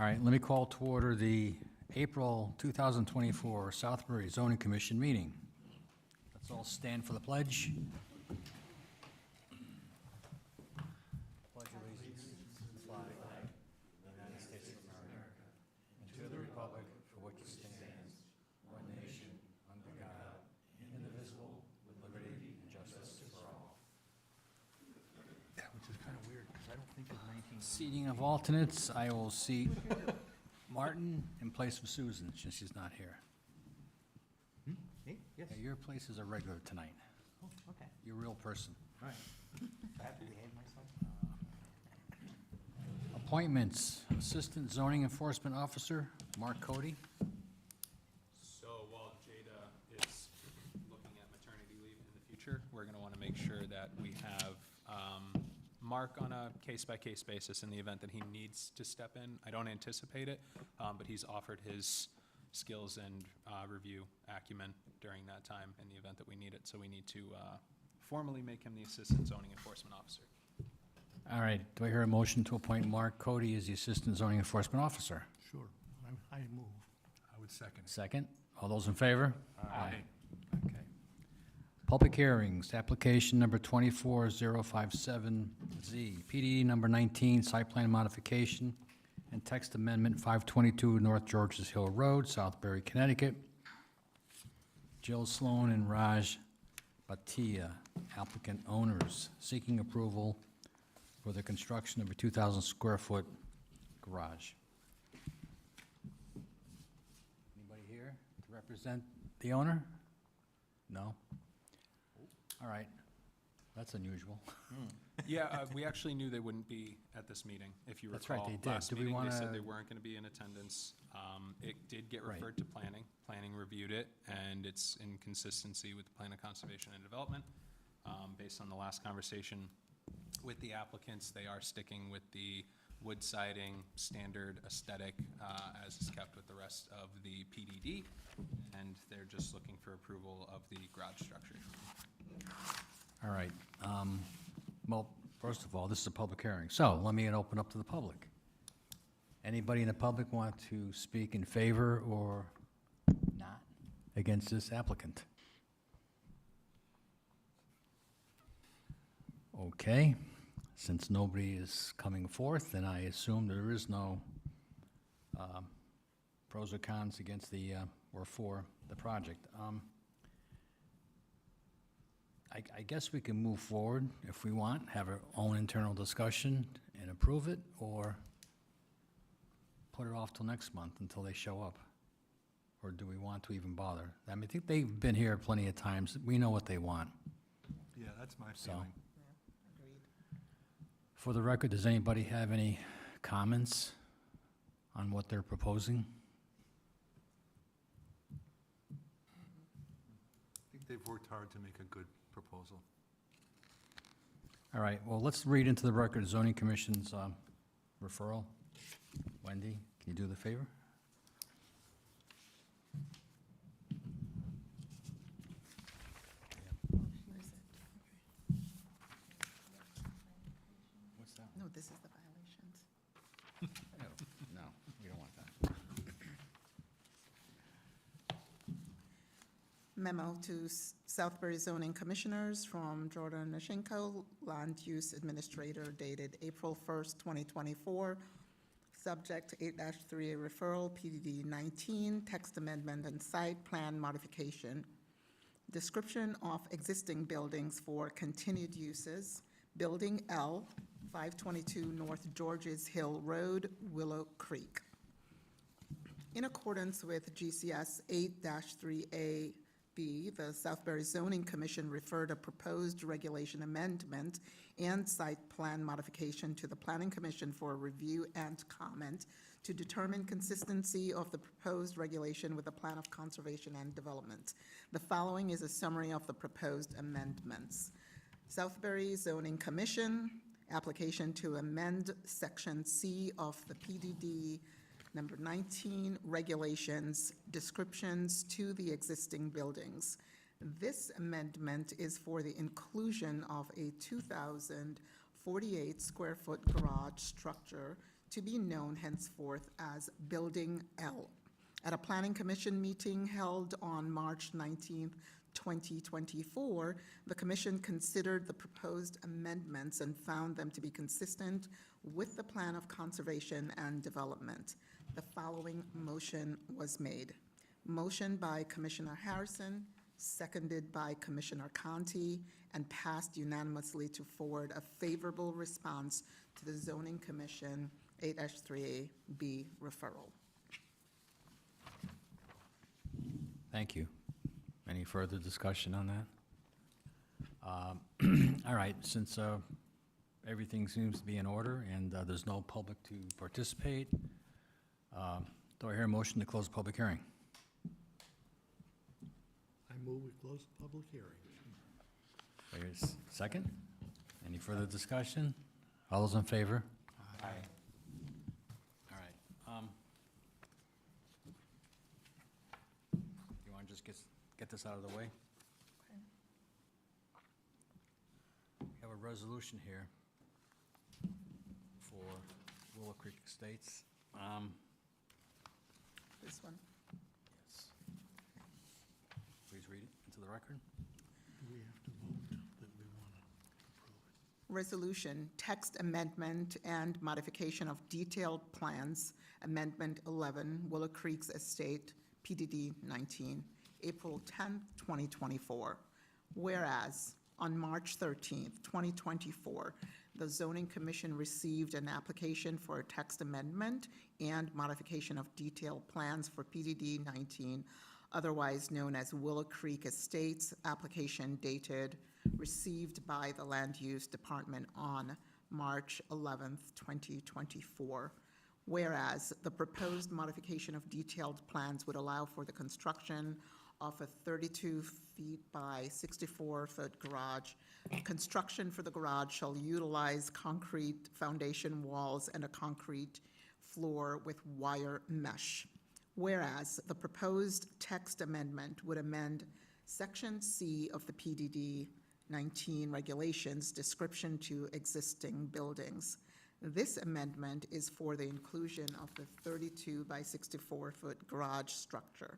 All right, let me call to order the April 2024 Southbury Zoning Commission meeting. Let's all stand for the pledge. Pledge allegiance to the flag of the United States of America and to the republic for which it stands, one nation, under God, indivisible, with liberty and justice for all. Yeah, which is kind of weird, because I don't think of 19... Seating of alternates, I will seat Martin in place of Susan, since she's not here. Me? Yes. Yeah, your place is a regular tonight. Oh, okay. You're a real person. All right. I have to behave myself? Appointments, Assistant Zoning Enforcement Officer, Mark Cody. So while Jada is looking at maternity leave in the future, we're going to want to make sure that we have Mark on a case-by-case basis in the event that he needs to step in. I don't anticipate it, but he's offered his skills and review acumen during that time in the event that we need it. So we need to formally make him the Assistant Zoning Enforcement Officer. All right, do I hear a motion to appoint Mark Cody as the Assistant Zoning Enforcement Officer? Sure. I move. I would second. Second, all those in favor? Aye. Okay. Public hearings, application number 24057Z, PDD number 19, site plan modification and text amendment 522 North Georges Hill Road, Southbury, Connecticut. Jill Sloan and Raj Bhatia, applicant owners, seeking approval for the construction of a 2,000 square foot garage. Anybody here to represent the owner? No? All right, that's unusual. Yeah, we actually knew they wouldn't be at this meeting, if you That's right, recall. they did. Last Do we meeting, they wanna- said they weren't going to be in attendance. It did get Right. referred to planning. Planning reviewed it, and it's in consistency with the Plan of Conservation and Development. Based on the last conversation with the applicants, they are sticking with the wood siding standard aesthetic as is kept with the rest of the PDD, and they're just looking for approval of the garage structure. All right, well, first of all, this is a public hearing, so let me open up to the public. Anybody in the public want to speak in favor or not against this applicant? Okay, since nobody is coming forth, then I assume there is no pros or cons against the, or for the project. I guess we can move forward if we want, have our own internal discussion and approve it, or put it off till next month until they show up? Or do we want to even bother? I mean, I think they've been here plenty of times. We know what they want. Yeah, that's my So- feeling. For the record, does anybody have any comments on what they're proposing? I think they've worked hard to make a good proposal. All right, well, let's read into the record zoning commission's referral. Wendy, can you do the favor? What's that? No, this is the violations. No, we don't want that. Memo to Southbury Zoning Commissioners from Jordan Nashenko, Land Use Administrator, dated April 1st, 2024. Subject 8-3A referral, PDD 19, text amendment and site plan modification. Description of existing buildings for continued uses. Building L, 522 North Georges Hill Road, Willow Creek. In accordance with GCS 8-3A B, the Southbury Zoning Commission referred a proposed regulation amendment and site plan modification to the Planning Commission for review and comment to determine consistency of the proposed regulation with the Plan of Conservation and Development. The following is a summary of the proposed amendments. Southbury Zoning Commission, application to amend Section C of the PDD Number 19, regulations, descriptions to the existing buildings. This amendment is for the inclusion of a 2,048 square foot garage structure to be known henceforth as Building L. At a Planning Commission meeting held on March 19th, 2024, the commission considered the proposed amendments and found them to be consistent with the Plan of Conservation and Development. The following motion was made. Motion by Commissioner Harrison, seconded by Commissioner Conti, and passed unanimously to forward a favorable response to the Zoning Commission 8-3A-B referral. Thank you. Any further discussion on that? All right, since everything seems to be in order and there's no public to participate, do I hear a motion to close the public hearing? I move we close the public hearing. There's a second? Any further discussion? All those in favor? Aye. All right. You want to just get this out of the way? We have a resolution here for Willow Creek Estates. This one. Yes. Please read it into the record. Do we have to vote that we want to approve it? Resolution, text amendment and modification of detailed plans, Amendment 11, Willow Creek's Estate, PDD 19, April 10th, 2024. Whereas, on March 13th, 2024, the Zoning Commission received an application for a text amendment and modification of detailed plans for PDD 19, otherwise known as Willow Creek Estates, application dated, received by the Land Use Department on March 11th, 2024. Whereas the proposed modification of detailed plans would allow for the construction of a 32 feet by 64-foot garage. Construction for the garage shall utilize concrete foundation walls and a concrete floor with wire mesh. Whereas the proposed text amendment would amend Section C of the PDD 19 regulations, description to existing buildings. This amendment is for the inclusion of the 32 by 64-foot garage structure.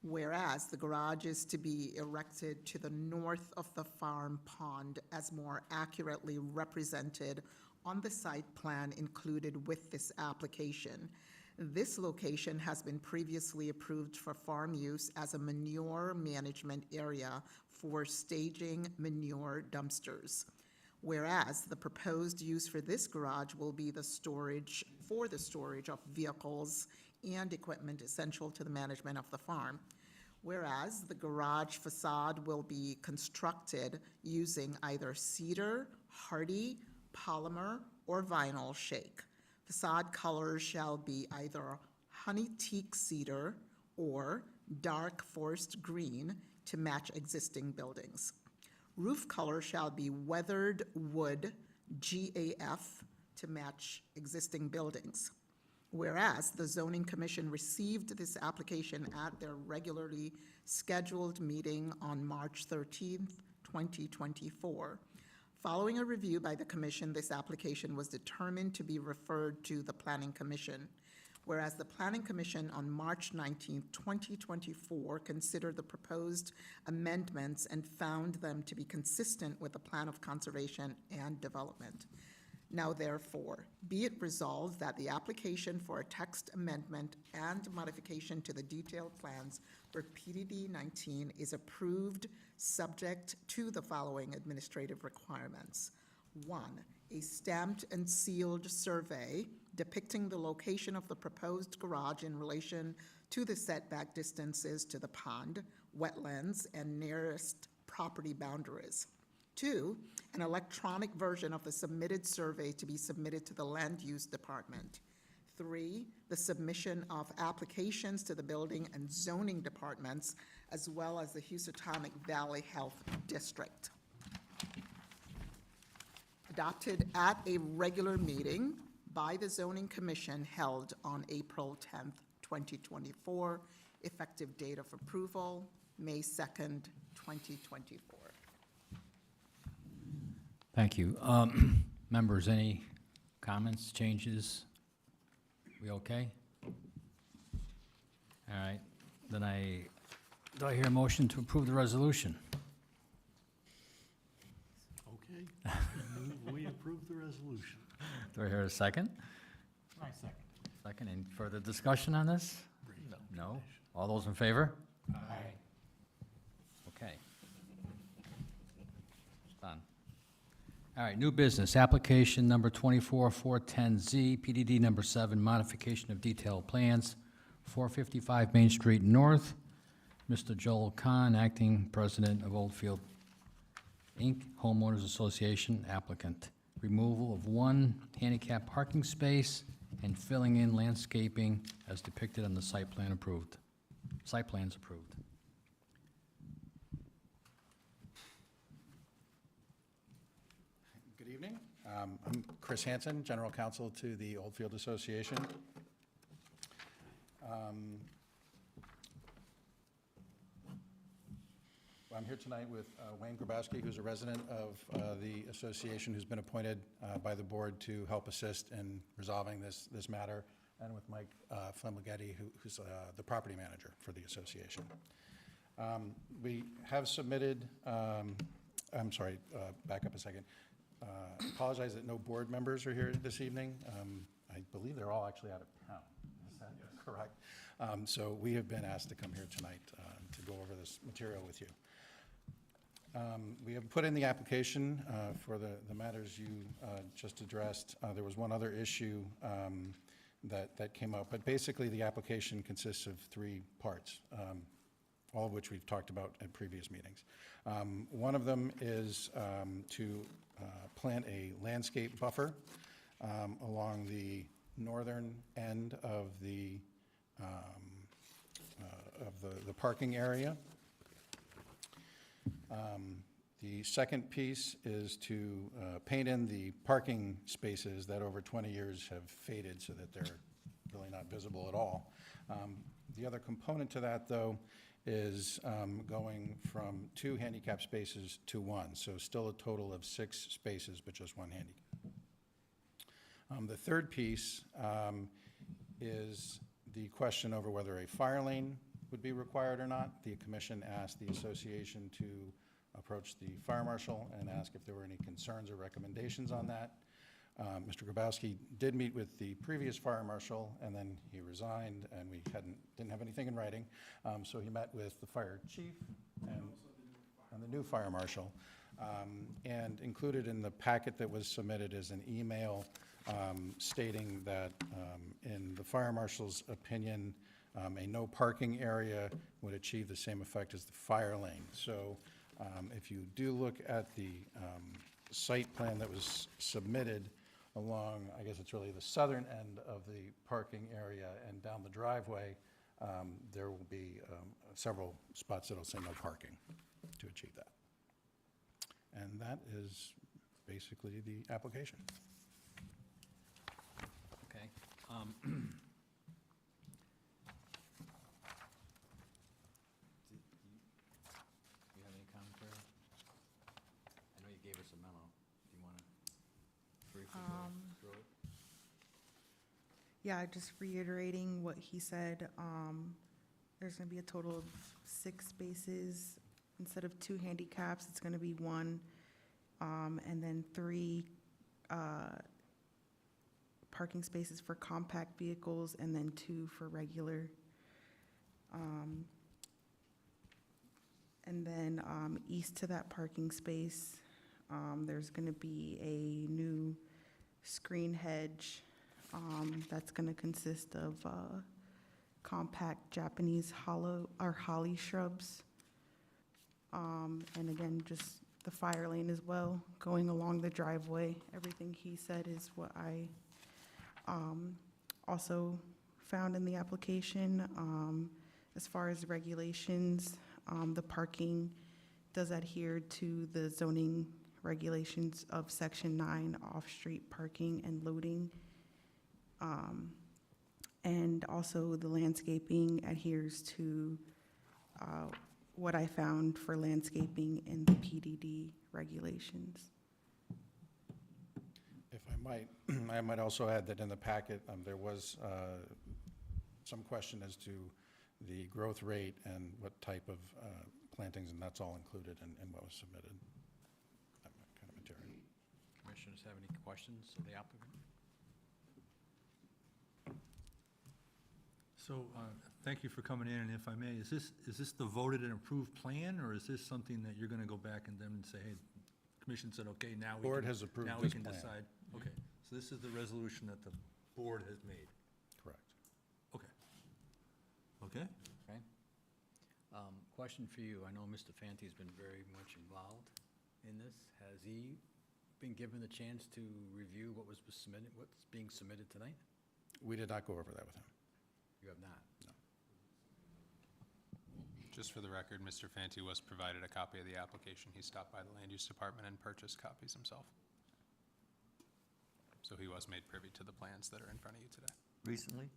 Whereas the garage is to be erected to the north of the farm pond as more accurately represented on the site plan included with this application. This location has been previously approved for farm use as a manure management area for staging manure dumpsters. Whereas the proposed use for this garage will be the storage of vehicles and equipment essential to the management of the farm. Whereas the garage facade will be constructed using either cedar, hardy, polymer, or vinyl shake. Facade colors shall be either honey teak cedar or dark forest green to match existing buildings. Roof color shall be weathered wood GAF to match existing buildings. Whereas the Zoning Commission received this application at their regularly scheduled meeting on March 13th, 2024. Following a review by the Commission, this application was determined to be referred to the Planning Commission. Whereas the Planning Commission on March 19th, 2024 considered the proposed amendments and found them to be consistent with the Plan of Conservation and Development. Now therefore, be it resolved that the application for a text amendment and modification to the detailed plans for PDD 19 is approved, subject to the following administrative requirements. 1, a stamped and sealed survey depicting the location of the proposed garage in relation to the setback distances to the pond, wetlands, and nearest property boundaries. 2, an electronic version of the submitted survey to be submitted to the Land Use Department. 3, the submission of applications to the Building and Zoning Departments, as well as the Housatonic Valley Health District. Adopted at a regular meeting by the Zoning Commission held on April 10th, 2024, effective date of approval, May 2nd, 2024. Thank you. Members, any comments, changes, We okay? All right, then do I hear a motion to approve the resolution? Okay. I move we approve the resolution. Do I hear a second? I second. Second, any further discussion on this? No? All those in favor? Aye. Okay. Done. All right, new business, application number 24410Z, PDD number 7, modification of detailed plans, 455 Main Street North. Mr. Joel Kahn, acting president of Oldfield Inc., Homeowners Association applicant. Removal of one handicap parking space and filling in landscaping as depicted on the site plan approved. Site plans approved. Good evening. I'm Chris Hansen, General Counsel to the Oldfield Association. I'm here tonight with Wayne Grabowski, who's a resident of the association, who's been appointed by the board to help assist in resolving this matter, and with Mike Flemighetti, who's the property manager for the association. We have submitted, I'm sorry, back up a second. Apologize that no board members are here this evening. I believe they're all actually out of town. Is that correct? So we have been asked to come here tonight to go over this material with you. We have put in the application for the matters you just addressed. There was one other issue that came up, but basically the application consists of 3 parts, all of which we've talked about at previous meetings. One of them is to plant a landscape buffer along the northern end of the parking area. The second piece is to paint in the parking spaces that over 20 years have faded so that they're really not visible at all. The other component to that, though, is going from 2 handicap spaces to 1, so still a total of 6 spaces, but just 1 handicap. The third piece is the question over whether a fire lane would be required or not. The commission asked the association to approach the fire marshal and ask if there were any concerns or recommendations on that. Mr. Grabowski did meet with the previous fire marshal, and then he resigned, and we didn't have anything in writing. So he met with the fire chief and the new fire marshal. And included in the packet that was submitted is an email stating that in the fire marshal's opinion, a no parking area would achieve the same effect as the fire lane. So if you do look at the site plan that was submitted along, I guess it's really the southern end of the parking area and down the driveway, there will be several spots that'll say no parking to achieve that. And that is basically the application. Okay. Do you have any commentary? I know you gave us a memo. Do you want to briefly go through it? Yeah, just reiterating what he said. There's going to be a total of 6 spaces. Instead of 2 handicaps, it's going to be 1, and then 3 parking spaces for compact vehicles, and then 2 for regular. And then east to that parking space, there's going to be a new screen hedge that's going to consist of compact Japanese holly shrubs. And again, just the fire lane as well, going along the driveway. Everything he said is what I also found in the application. As far as regulations, the parking does adhere to the zoning regulations of Section 9, off-street parking and loading. And also the landscaping adheres to what I found for landscaping in the PDD regulations. If I I might also add that in the packet, there was some question as to the growth rate and what type of plantings, and that's all included in what was submitted. That kind of material. Commissioners have any questions of the applicant? So, thank you for coming in, and if I may, is this the voted and approved plan, or is this something that you're gonna go back and then say, hey, commission said, okay, now we can. Board has approved Now we this can plan. decide, okay, so this is the resolution that the board has made, Correct. okay. Okay? Okay. Question for you. I know Mr. Fanti's been very much involved in this. Has he been given the chance to review what was submitted, what's being submitted tonight? We did not go over that with him. You have not? No. Just for the record, Mr. Fanti was provided a copy of the application. He stopped by the Land Use Department and purchased copies himself. So he was made privy to the plans that are in front of you today. Recently?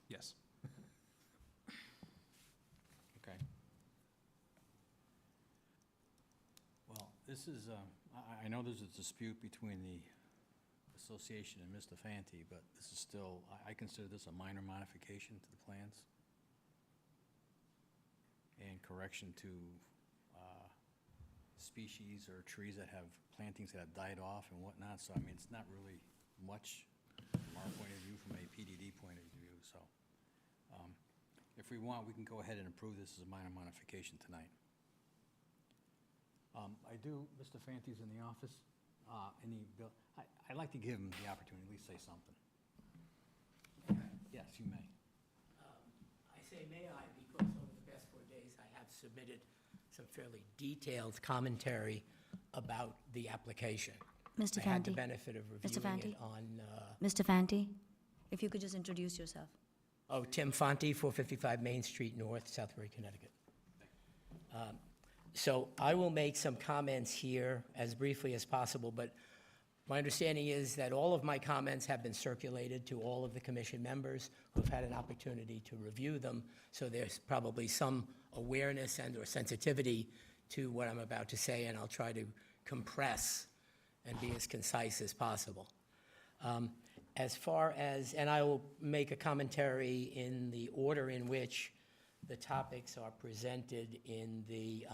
Yes. Okay. Well, this is, I know there's a dispute between the association and Mr. Fanti, but this is still, I consider this a minor modification to the plans and correction to species or trees that have plantings that have died off and whatnot. So, I mean, it's not really much from our point of view, from a PDD point of view, so. If we want, we can go ahead and approve this as a minor modification tonight. I do, Mr. Fanti's in the office, I'd like to give him the opportunity, at least say something. Yes, you may. I say may I, because over the past 4 days, I have submitted some fairly detailed commentary about the application. Mr. I had the Fanti, benefit of reviewing Fanti? it on, Mr. Fanti, if you could just introduce yourself. Tim Fanti, 455 Main Street North, Southbury, Connecticut. So I will make some comments here as briefly as possible, but my understanding is that all of my comments have been circulated to all of the commission members who've had an opportunity to review them, so there's probably some awareness and/or sensitivity to what I'm about to say, and I'll try to compress and be as concise as possible. As far as, and I will make a commentary in the order in which the topics are presented in the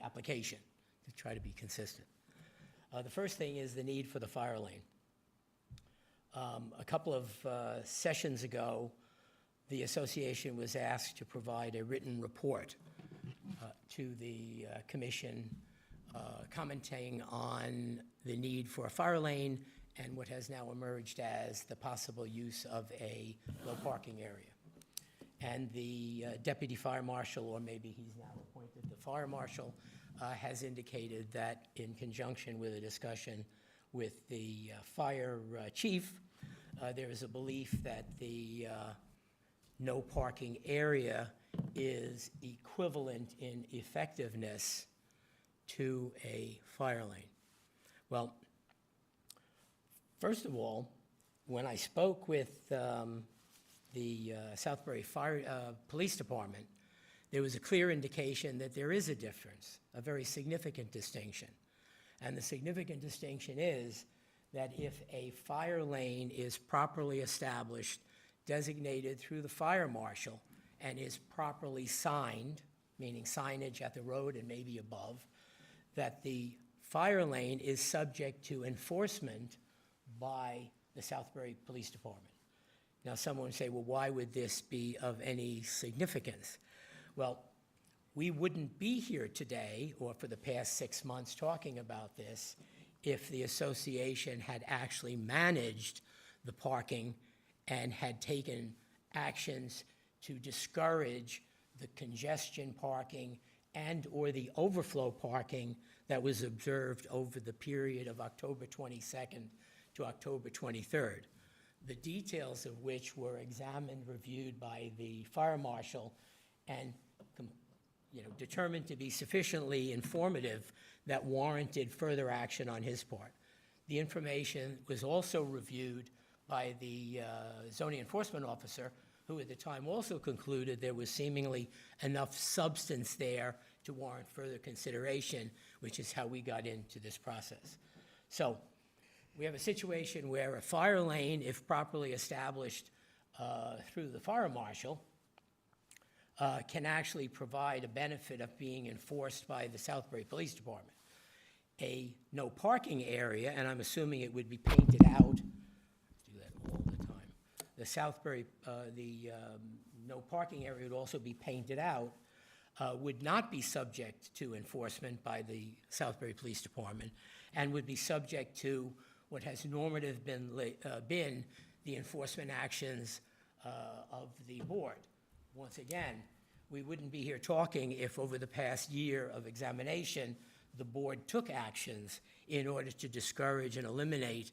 application, to try to be consistent. The first thing is the need for the fire lane. A couple of sessions ago, the association was asked to provide a written report to the commission commenting on the need for a fire lane and what has now emerged as the possible use of a low parking area. And the deputy fire marshal, or maybe he's now appointed the fire marshal, has indicated that in conjunction with a discussion with the fire chief, there is a belief that the no parking area is equivalent in effectiveness to a fire lane. Well, first of all, when I spoke with the Southbury Fire Police Department, there was a clear indication that there is a difference, a very significant distinction. And the significant distinction is that if a fire lane is properly established, designated through the fire marshal, and is properly signed, meaning signage at the road and maybe above, that the fire lane is subject to enforcement by the Southbury Police Department. Now, someone would say, well, why would this be of any significance? Well, we wouldn't be here today, or for the past 6 months, talking about this if the association had actually managed the parking and had taken actions to discourage the congestion parking and/or the overflow parking that was observed over the period of October 22nd to October 23rd. The details of which were examined, reviewed by the fire marshal, and determined to be sufficiently informative that warranted further action on his part. The information was also reviewed by the zoning enforcement officer, who at the time also concluded there was seemingly enough substance there to warrant further consideration, which is how we got into this process. So, We have a situation where a fire lane, if properly established through the fire marshal, can actually provide a benefit of being enforced by the Southbury Police Department. A no parking area, and I'm assuming it would be painted out, do that all the time. The Southbury, no parking area would also be painted out, would not be subject to enforcement by the Southbury Police Department, and would be subject to what has normative been the enforcement actions of the board. Once again, we wouldn't be here talking if over the past year of examination, the board took actions in order to discourage and eliminate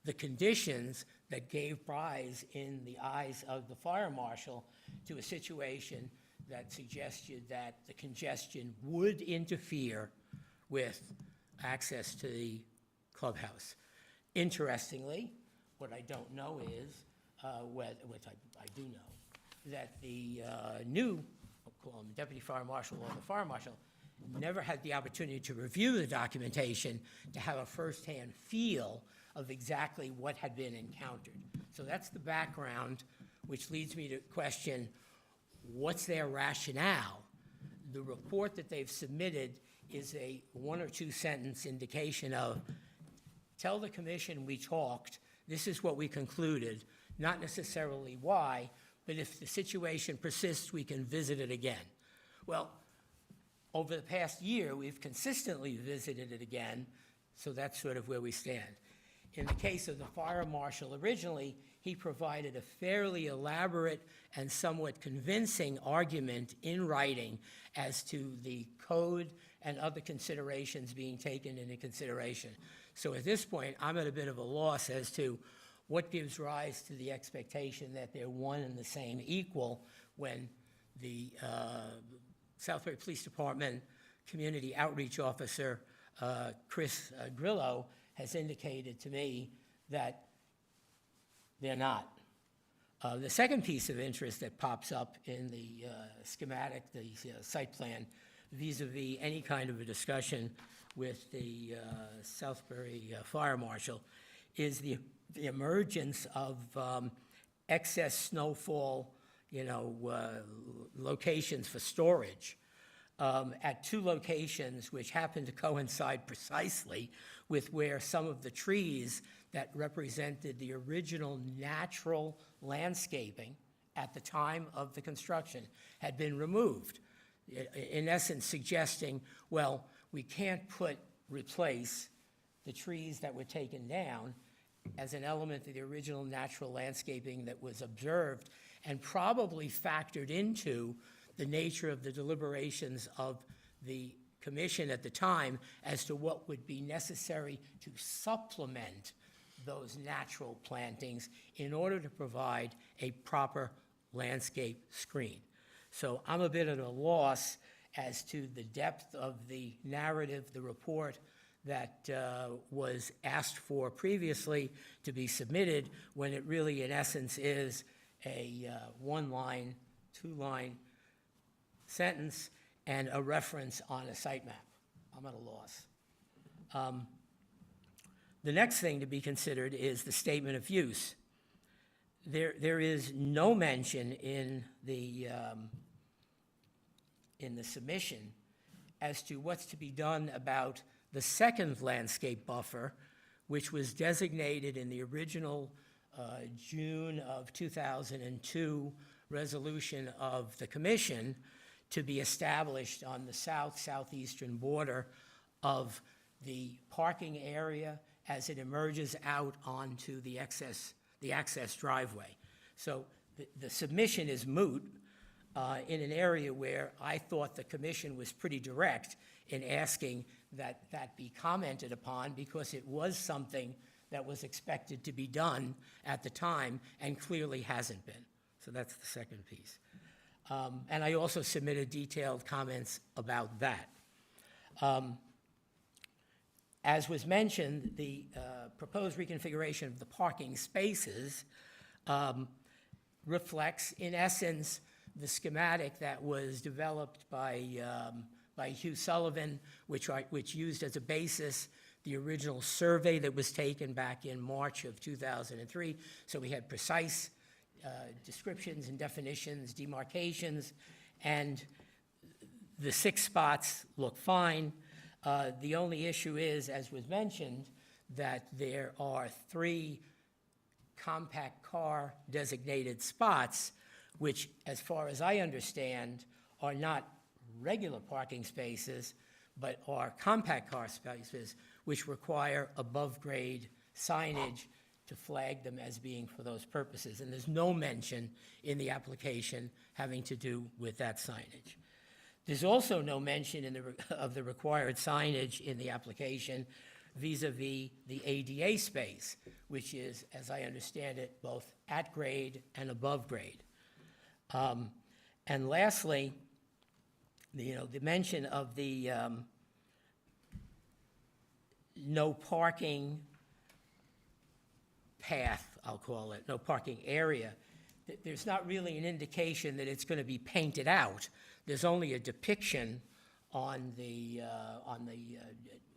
the conditions that gave rise in the eyes of the fire marshal to a situation that suggested that the congestion would interfere with access to the clubhouse. Interestingly, what I don't know is, what I do know, that the new, I'll call him deputy fire marshal or the fire marshal, never had the opportunity to review the documentation to have a firsthand feel of exactly what had been encountered. So that's the background, which leads me to question, what's their rationale? The report that they've submitted is a 1 or 2 sentence indication of, tell the commission we talked, this is what we concluded, not necessarily why, but if the situation persists, we can visit it again. Well, over the past year, we've consistently visited it again, so that's sort of where we stand. In the case of the fire marshal originally, he provided a fairly elaborate and somewhat convincing argument in writing as to the code and other considerations being taken into consideration. So at this point, I'm at a bit of a loss as to what gives rise to the expectation that they're one and the same equal when the Southbury Police Department Community Outreach Officer, Chris Grillo, has indicated to me that they're not. The second piece of interest that pops up in the schematic, the site plan, vis-a-vis any kind of a discussion with the Southbury Fire Marshal, is the emergence of excess snowfall, locations for storage at 2 locations which happen to coincide precisely with where some of the trees that represented the original natural landscaping at the time of the construction had been removed. In essence, suggesting, well, we can't replace the trees that were taken down as an element of the original natural landscaping that was observed and probably factored into the nature of the deliberations of the commission at the time as to what would be necessary to supplement those natural plantings in order to provide a proper landscape screen. So I'm a bit at a loss as to the depth of the narrative, the report that was asked for previously to be submitted, when it really, in essence, is a 1-line, 2-line sentence and a reference on a site map. I'm at a loss. The next thing to be considered is the statement of use. There is no mention in the submission as to what's to be done about the second landscape buffer, which was designated in the original June of 2002 resolution of the commission to be established on the southeastern border of the parking area as it emerges out onto the access driveway. So the submission is moot in an area where I thought the commission was pretty direct in asking that that be commented upon, because it was something that was expected to be done at the time and clearly hasn't been. So that's the second piece. And I also submitted detailed comments about that. As was mentioned, the proposed reconfiguration of the parking spaces reflects, in essence, the schematic that was developed by Hugh Sullivan, which used as a basis the original survey that was taken back in March of 2003. So we had precise descriptions and definitions, demarcations, and the 6 spots look fine. The only issue is, as was mentioned, that there are 3 compact car designated spots, which, as far as I understand, are not regular parking spaces, but are compact car spaces, which require above-grade signage to flag them as being for those purposes. And there's no mention in the application having to do with that signage. There's also no mention of the required signage in the application vis-à-vis the ADA space, which is, as I understand it, both at grade and above grade. And lastly, the mention of the no parking path, I'll call it, no parking area. There's not really an indication that it's going to be painted out. There's only a depiction on the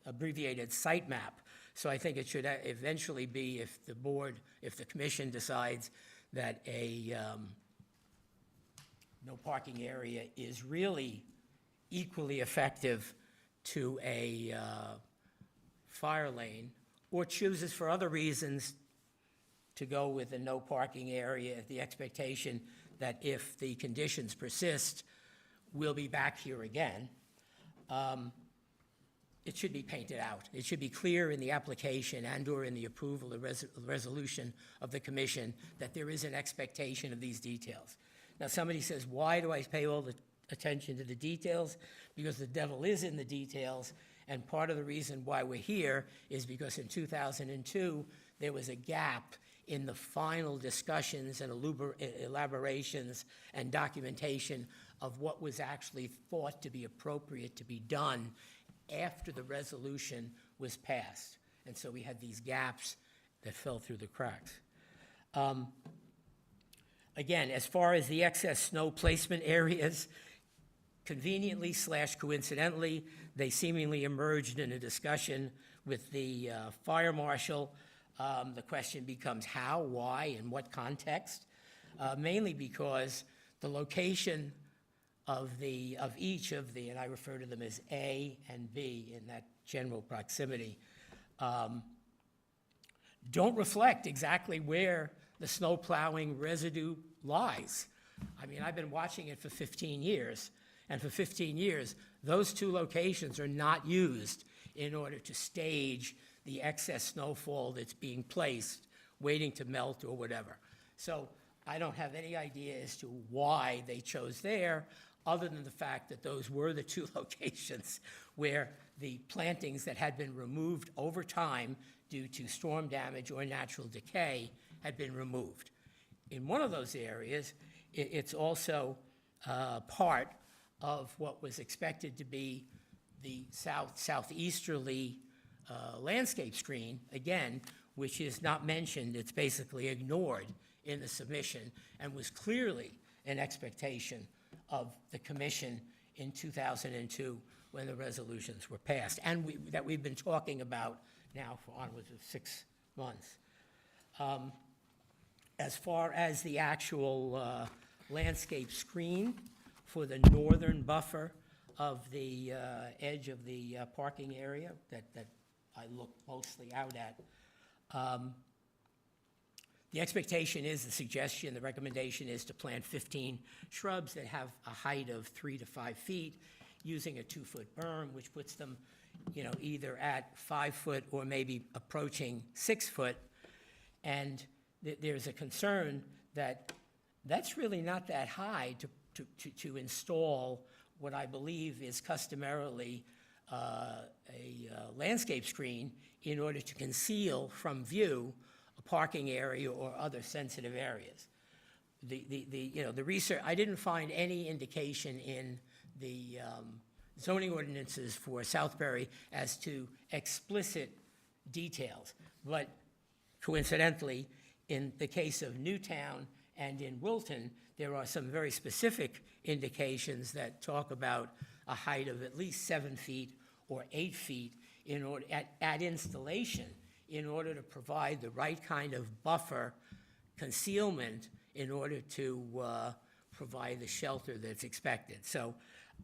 abbreviated site map. So I think it should eventually be, if the commission decides that a no parking area is really equally effective to a fire lane, or chooses for other reasons to go with a no parking area, the expectation that if the conditions persist, we'll be back here again. It should be painted out. It should be clear in the application and/or in the approval or resolution of the commission that there is an expectation of these details. Now, somebody says, why do I pay all the attention to the details? Because the devil is in the details, and part of the reason why we're here is because in 2002, there was a gap in the final discussions and elaborations and documentation of what was actually thought to be appropriate to be done after the resolution was passed. And so we had these gaps that fell through the cracks. Again, as far as the excess snow placement areas, conveniently / coincidentally, they seemingly emerged in a discussion with the fire marshal. The question becomes how, why, in what context? Mainly because the location of each of the, and I refer to them as A and B in that general proximity, don't reflect exactly where the snow plowing residue lies. I mean, I've been watching it for 15 years, and for 15 years, those 2 locations are not used in order to stage the excess snowfall that's being placed, waiting to melt or whatever. So I don't have any idea as to why they chose there, other than the fact that those were the 2 locations where the plantings that had been removed over time due to storm damage or natural decay had been removed. In one of those areas, it's also part of what was expected to be the southeasterly landscape screen, again, which is not mentioned, it's basically ignored in the submission, and was clearly an expectation of the commission in 2002 when the resolutions were passed, and that we've been talking about now for onwards of 6 months. As far as the actual landscape screen for the northern buffer of the edge of the parking area that I look mostly out at, the expectation is, the suggestion, the recommendation is to plant 15 shrubs that have a height of 3 to 5 feet, using a 2-foot berm, which puts them, either at 5 foot or maybe approaching 6 foot. And there's a concern that that's really not that high to install what I believe is customarily a landscape screen in order to conceal from view a parking area or other sensitive areas. The research, I didn't find any indication in the zoning ordinances for Southbury as to explicit details, but coincidentally, in the case of Newtown and in Wilton, there are some very specific indications that talk about a height of at least 7 feet or 8 feet in order, at installation, in order to provide the right kind of buffer concealment in order to provide the shelter that's expected. So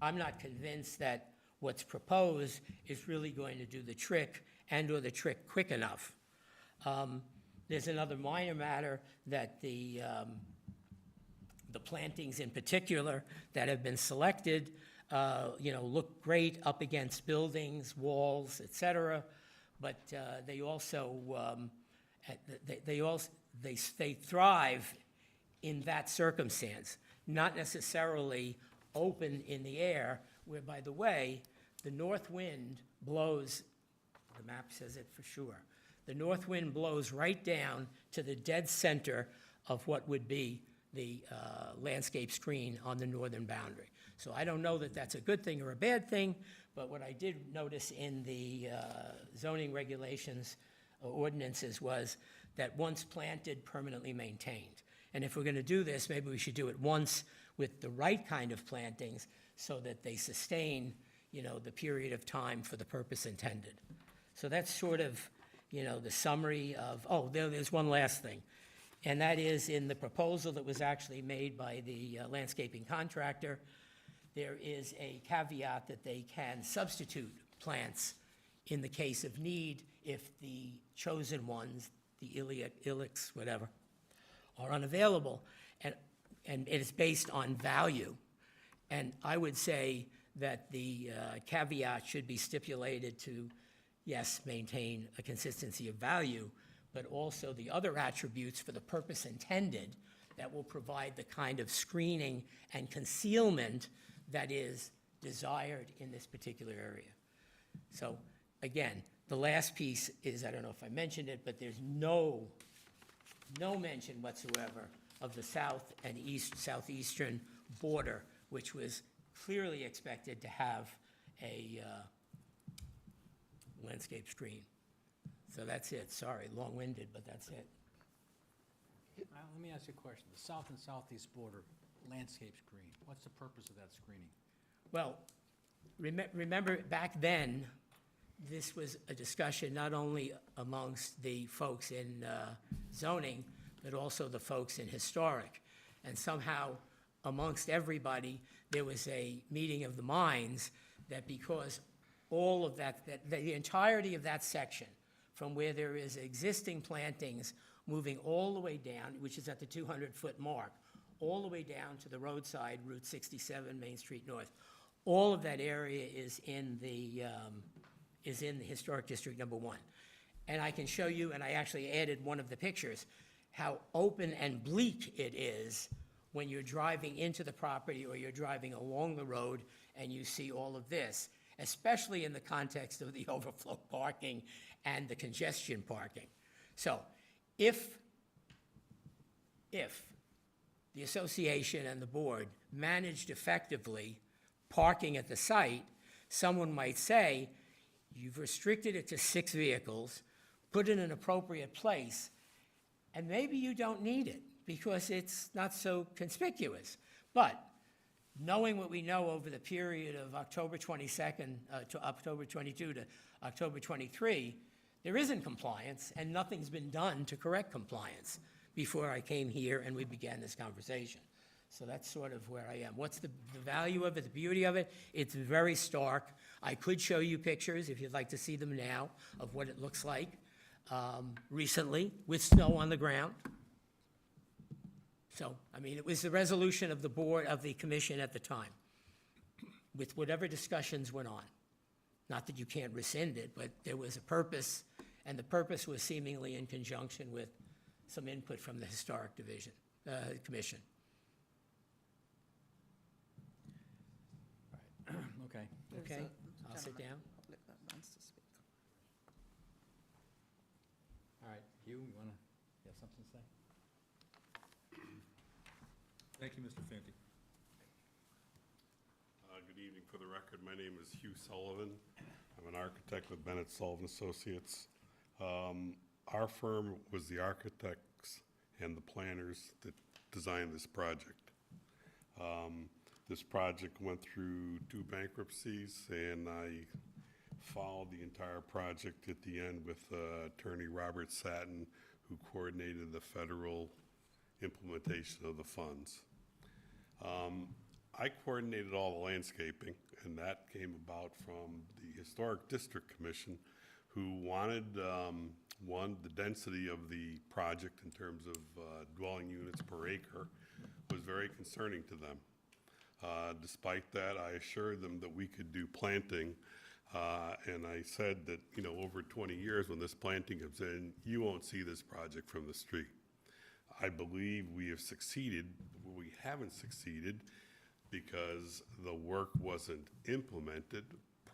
I'm not convinced that what's proposed is really going to do the trick and/or the trick quick enough. There's another minor matter that the plantings in particular that have been selected, look great up against buildings, walls, et cetera, but they also, they thrive in that circumstance, not necessarily open in the air, where, by the way, the north wind blows, the map says it for sure, the north wind blows right down to the dead center of what would be the landscape screen on the northern boundary. So I don't know that that's a good thing or a bad thing, but what I did notice in the zoning regulations ordinances was that once planted, permanently maintained. And if we're going to do this, maybe we should do it once with the right kind of plantings so that they sustain, the period of time for the purpose intended. So that's sort of, the summary of, there's one last thing. And that is in the proposal that was actually made by the landscaping contractor, there is a caveat that they can substitute plants in the case of need if the chosen ones, the ilex, whatever, are unavailable, and it is based on value. And I would say that the caveat should be stipulated to, yes, maintain a consistency of value, but also the other attributes for the purpose intended that will provide the kind of screening and concealment that is desired in this particular area. So again, the last piece is, I don't know if I mentioned it, but there's no mention whatsoever of the south and southeastern border, which was clearly expected to have a landscape screen. So that's it. Sorry, long-winded, but that's it. Let me ask you a question. The south and southeast border landscape screen, what's the purpose of that screening? Well, remember back then, this was a discussion not only amongst the folks in zoning, but also the folks in historic. And somehow, amongst everybody, there was a meeting of the minds that because all of that the entirety of that section, from where there is existing plantings moving all the way down, which is at the 200-foot mark, all the way down to the roadside, Route 67, Main Street North, all of that area is in the Historic District Number 1. And I can show you, and I actually added one of the pictures, how open and bleak it is when you're driving into the property or you're driving along the road and you see all of this, especially in the context of the overflow parking and the congestion parking. So if the association and the board managed effectively parking at the site, someone might say, you've restricted it to 6 vehicles, put it in an appropriate place, and maybe you don't need it because it's not so conspicuous. But knowing what we know over the period of October 22nd to October 22 to October 23, there isn't compliance, and nothing's been done to correct compliance before I came here and we began this conversation. So that's sort of where I am. What's the value of it, the beauty of it? It's very stark. I could show you pictures, if you'd like to see them now, of what it looks like recently with snow on the ground. So, I mean, it was the resolution of the board, of the commission at the time, with whatever discussions went on. Not that you can't rescind it, but there was a purpose, and the purpose was seemingly in conjunction with some input from the Historic Division, Commission. Okay. Okay, I'll sit down. Public that wants to speak. All right, Hugh, you want to, you have something to say? Thank you, Mr. Fanti. Good evening. For the record, my name is Hugh Sullivan. I'm an architect with Bennett Sullivan Associates. Our firm was the architects and the planners that designed this project. This project went through 2 bankruptcies, and I followed the entire project at the end with Attorney Robert Satin, who coordinated the federal implementation of the funds. I coordinated all the landscaping, and that came about from the Historic District Commission, who wanted, one, the density of the project in terms of dwelling units per acre was very concerning to them. Despite that, I assured them that we could do planting, and I said that, you know, over 20 years, when this planting comes in, you won't see this project from the street. I believe we have succeeded. We haven't succeeded because the work wasn't implemented,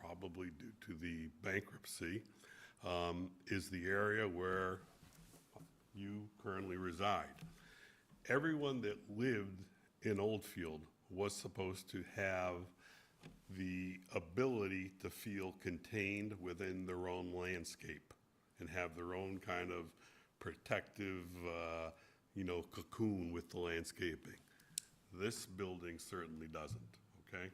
probably due to the bankruptcy, is the area where you currently reside. Everyone that lived in Oldfield was supposed to have the ability to feel contained within their own landscape and have their own kind of protective, cocoon with the landscaping. This building certainly doesn't, okay?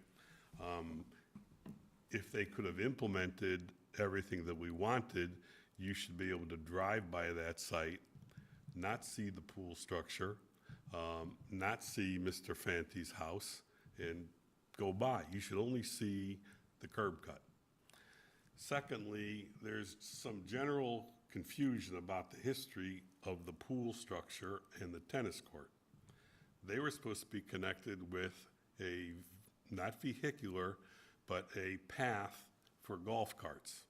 If they could have implemented everything that we wanted, you should be able to drive by that site, not see the pool structure, not see Mr. Fanti's house, and go by. You should only see the curb cut. Secondly, there's some general confusion about the history of the pool structure and the tennis court. They were supposed to be connected with a, not vehicular, but a path for golf carts.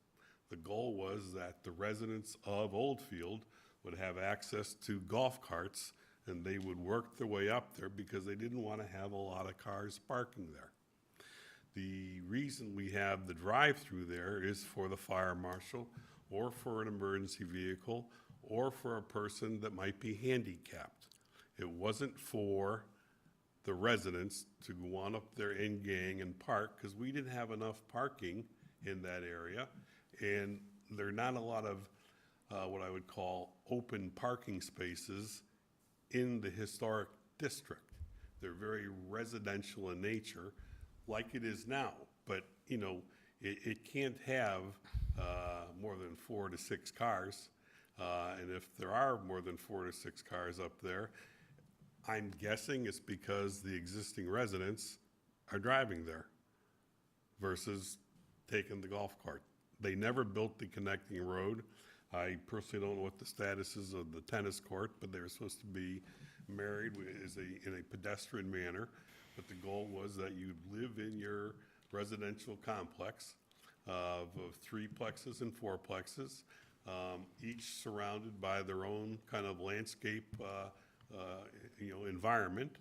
The goal was that the residents of Oldfield would have access to golf carts, and they would work their way up there because they didn't want to have a lot of cars parking there. The reason we have the drive-through there is for the fire marshal, or for an emergency vehicle, or for a person that might be handicapped. It wasn't for the residents to go on up there in gang and park, because we didn't have enough parking in that area, and there are not a lot of what I would call open parking spaces in the historic district. They're very residential in nature, like it is now, but, you know, it can't have more than 4 to 6 cars, and if there are more than 4 to 6 cars up there, I'm guessing it's because the existing residents are driving there versus taking the golf cart. They never built the connecting road. I personally don't know what the status is of the tennis court, but they were supposed to be married in a pedestrian manner. But the goal was that you'd live in your residential complex of 3-plexes and 4-plexes, each surrounded by their own kind of landscape environment,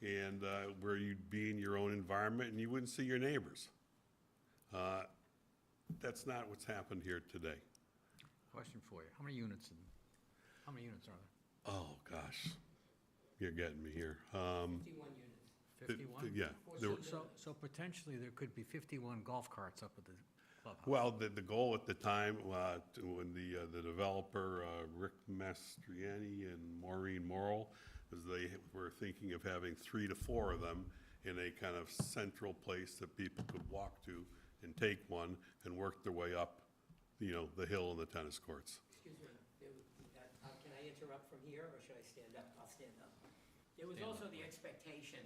and where you'd be in your own environment and you wouldn't see your neighbors. That's not what's happened here today. Question for you. How many units are there? Oh, gosh, you're getting me here. 51 units. 51? Yeah. there were- So potentially there could be 51 golf carts up at the clubhouse. Well, the goal at the time, when the developer, Rick Mastriani and Maureen Morrill, is they were thinking of having 3 to 4 of them in a kind of central place that people could walk to and take one and work their way up, the hill and the tennis courts. Excuse me, can I interrupt from here, or should I stand up? I'll stand up. There was also the expectation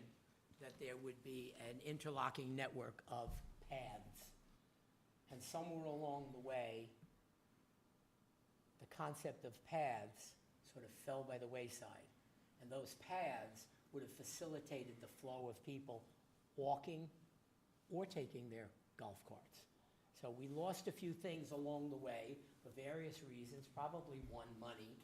that there would be an interlocking network of paths. And somewhere along the way, the concept of paths sort of fell by the wayside. And those paths would have facilitated the flow of people walking or taking their golf carts. So we lost a few things along the way for various reasons, probably one, money,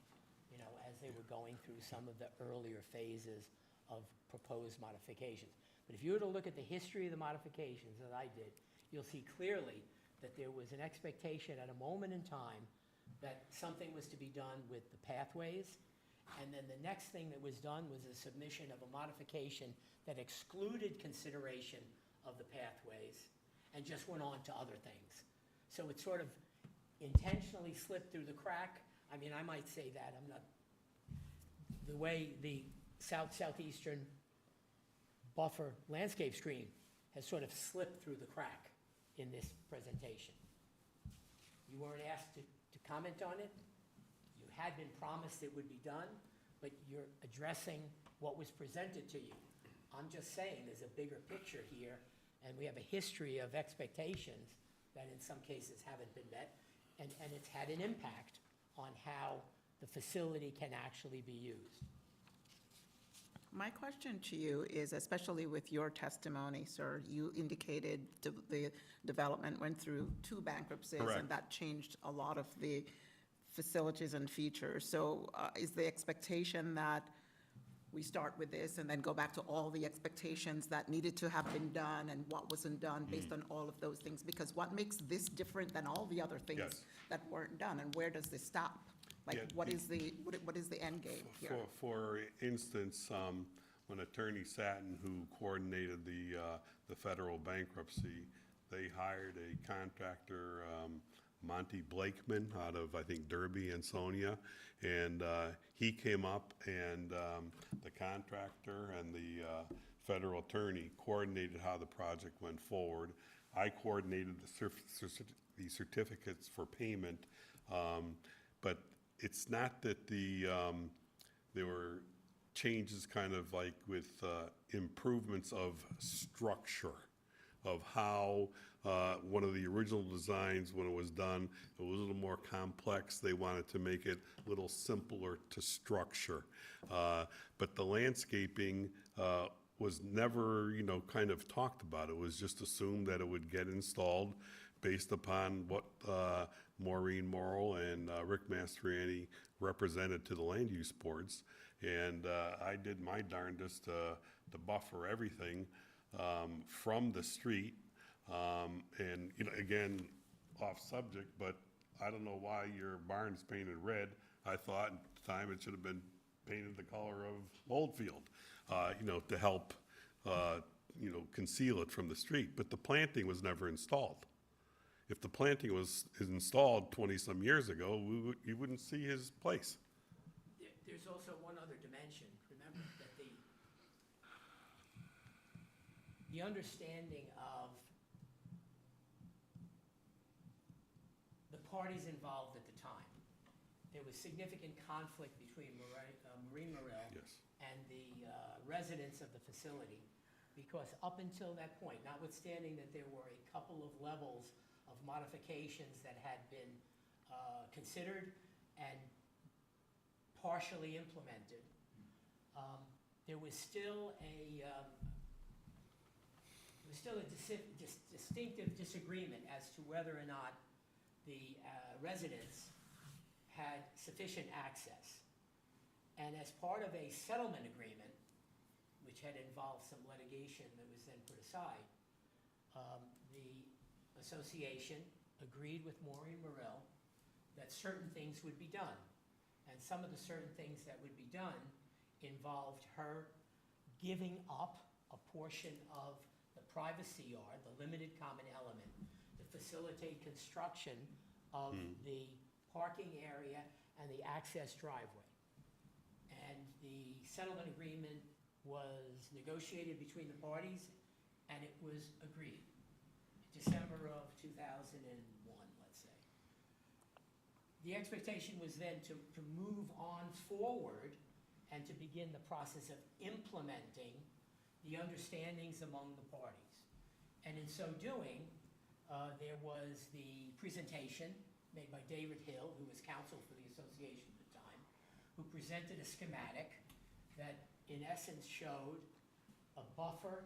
as they were going through some of the earlier phases of proposed modifications. But if you were to look at the history of the modifications that I did, you'll see clearly that there was an expectation at a moment in time that something was to be done with the pathways. And then the next thing that was done was a submission of a modification that excluded consideration of the pathways and just went on to other things. So it sort of intentionally slipped through the crack. I mean, I might say that, the way the southeastern buffer landscape screen has sort of slipped through the crack in this presentation. You weren't asked to comment on it. You had been promised it would be done, but you're addressing what was presented to you. I'm just saying, there's a bigger picture here, and we have a history of expectations that in some cases haven't been met, and it's had an impact on how the facility can actually be used. My question to you is, especially with your testimony, sir, you indicated the development went through 2 bankruptcies. Correct. And that changed a lot of the facilities and features. So is the expectation that we start with this and then go back to all the expectations that needed to have been done and what wasn't done based on all of those things? Because what makes this different than all the other things Yes. that weren't done, and where does this stop? Like, Yeah, what is the end game here? For instance, when Attorney Satin, who coordinated the federal bankruptcy, they hired a contractor, Monty Blakeman, out of, I think, Derby and Sonia, and he came up, and the contractor and the federal attorney coordinated how the project went forward. I coordinated the certificates for payment, but it's not that there were changes kind of like with improvements of structure, of how one of the original designs, when it was done, it was a little more complex. They wanted to make it a little simpler to structure. But the landscaping was never, kind of talked about. It was just assumed that it would get installed based upon what Maureen Morrill and Rick Mastriani represented to the land use boards. And I did my darndest to buffer everything from the street. And, again, off subject, but I don't know why your barn's painted red. I thought at the time it should have been painted the color of Oldfield, to help, conceal it from the street. But the planting was never installed. If the planting was installed 20-some years ago, you wouldn't see his place. There's also one other dimension. Remember that the understanding of the parties involved at the time. There was significant conflict between Maureen Morrill Yes. and the residents of the facility, because up until that point, notwithstanding that there were a couple of levels of modifications that had been considered and partially implemented, there was still a distinctive disagreement as to whether or not the residents had sufficient access. And as part of a settlement agreement, which had involved some litigation that was then put aside, the association agreed with Maureen Morrill that certain things would be done. And some of the certain things that would be done involved her giving up a portion of the privacy yard, the limited common element, to facilitate construction of the parking area and the access driveway. And the settlement agreement was negotiated between the parties, and it was agreed. December of 2001, let's say. The expectation was then to move on forward and to begin the process of implementing the understandings among the parties. And in so doing, there was the presentation made by David Hill, who was counsel for the association at the time, who presented a schematic that in essence showed a buffer,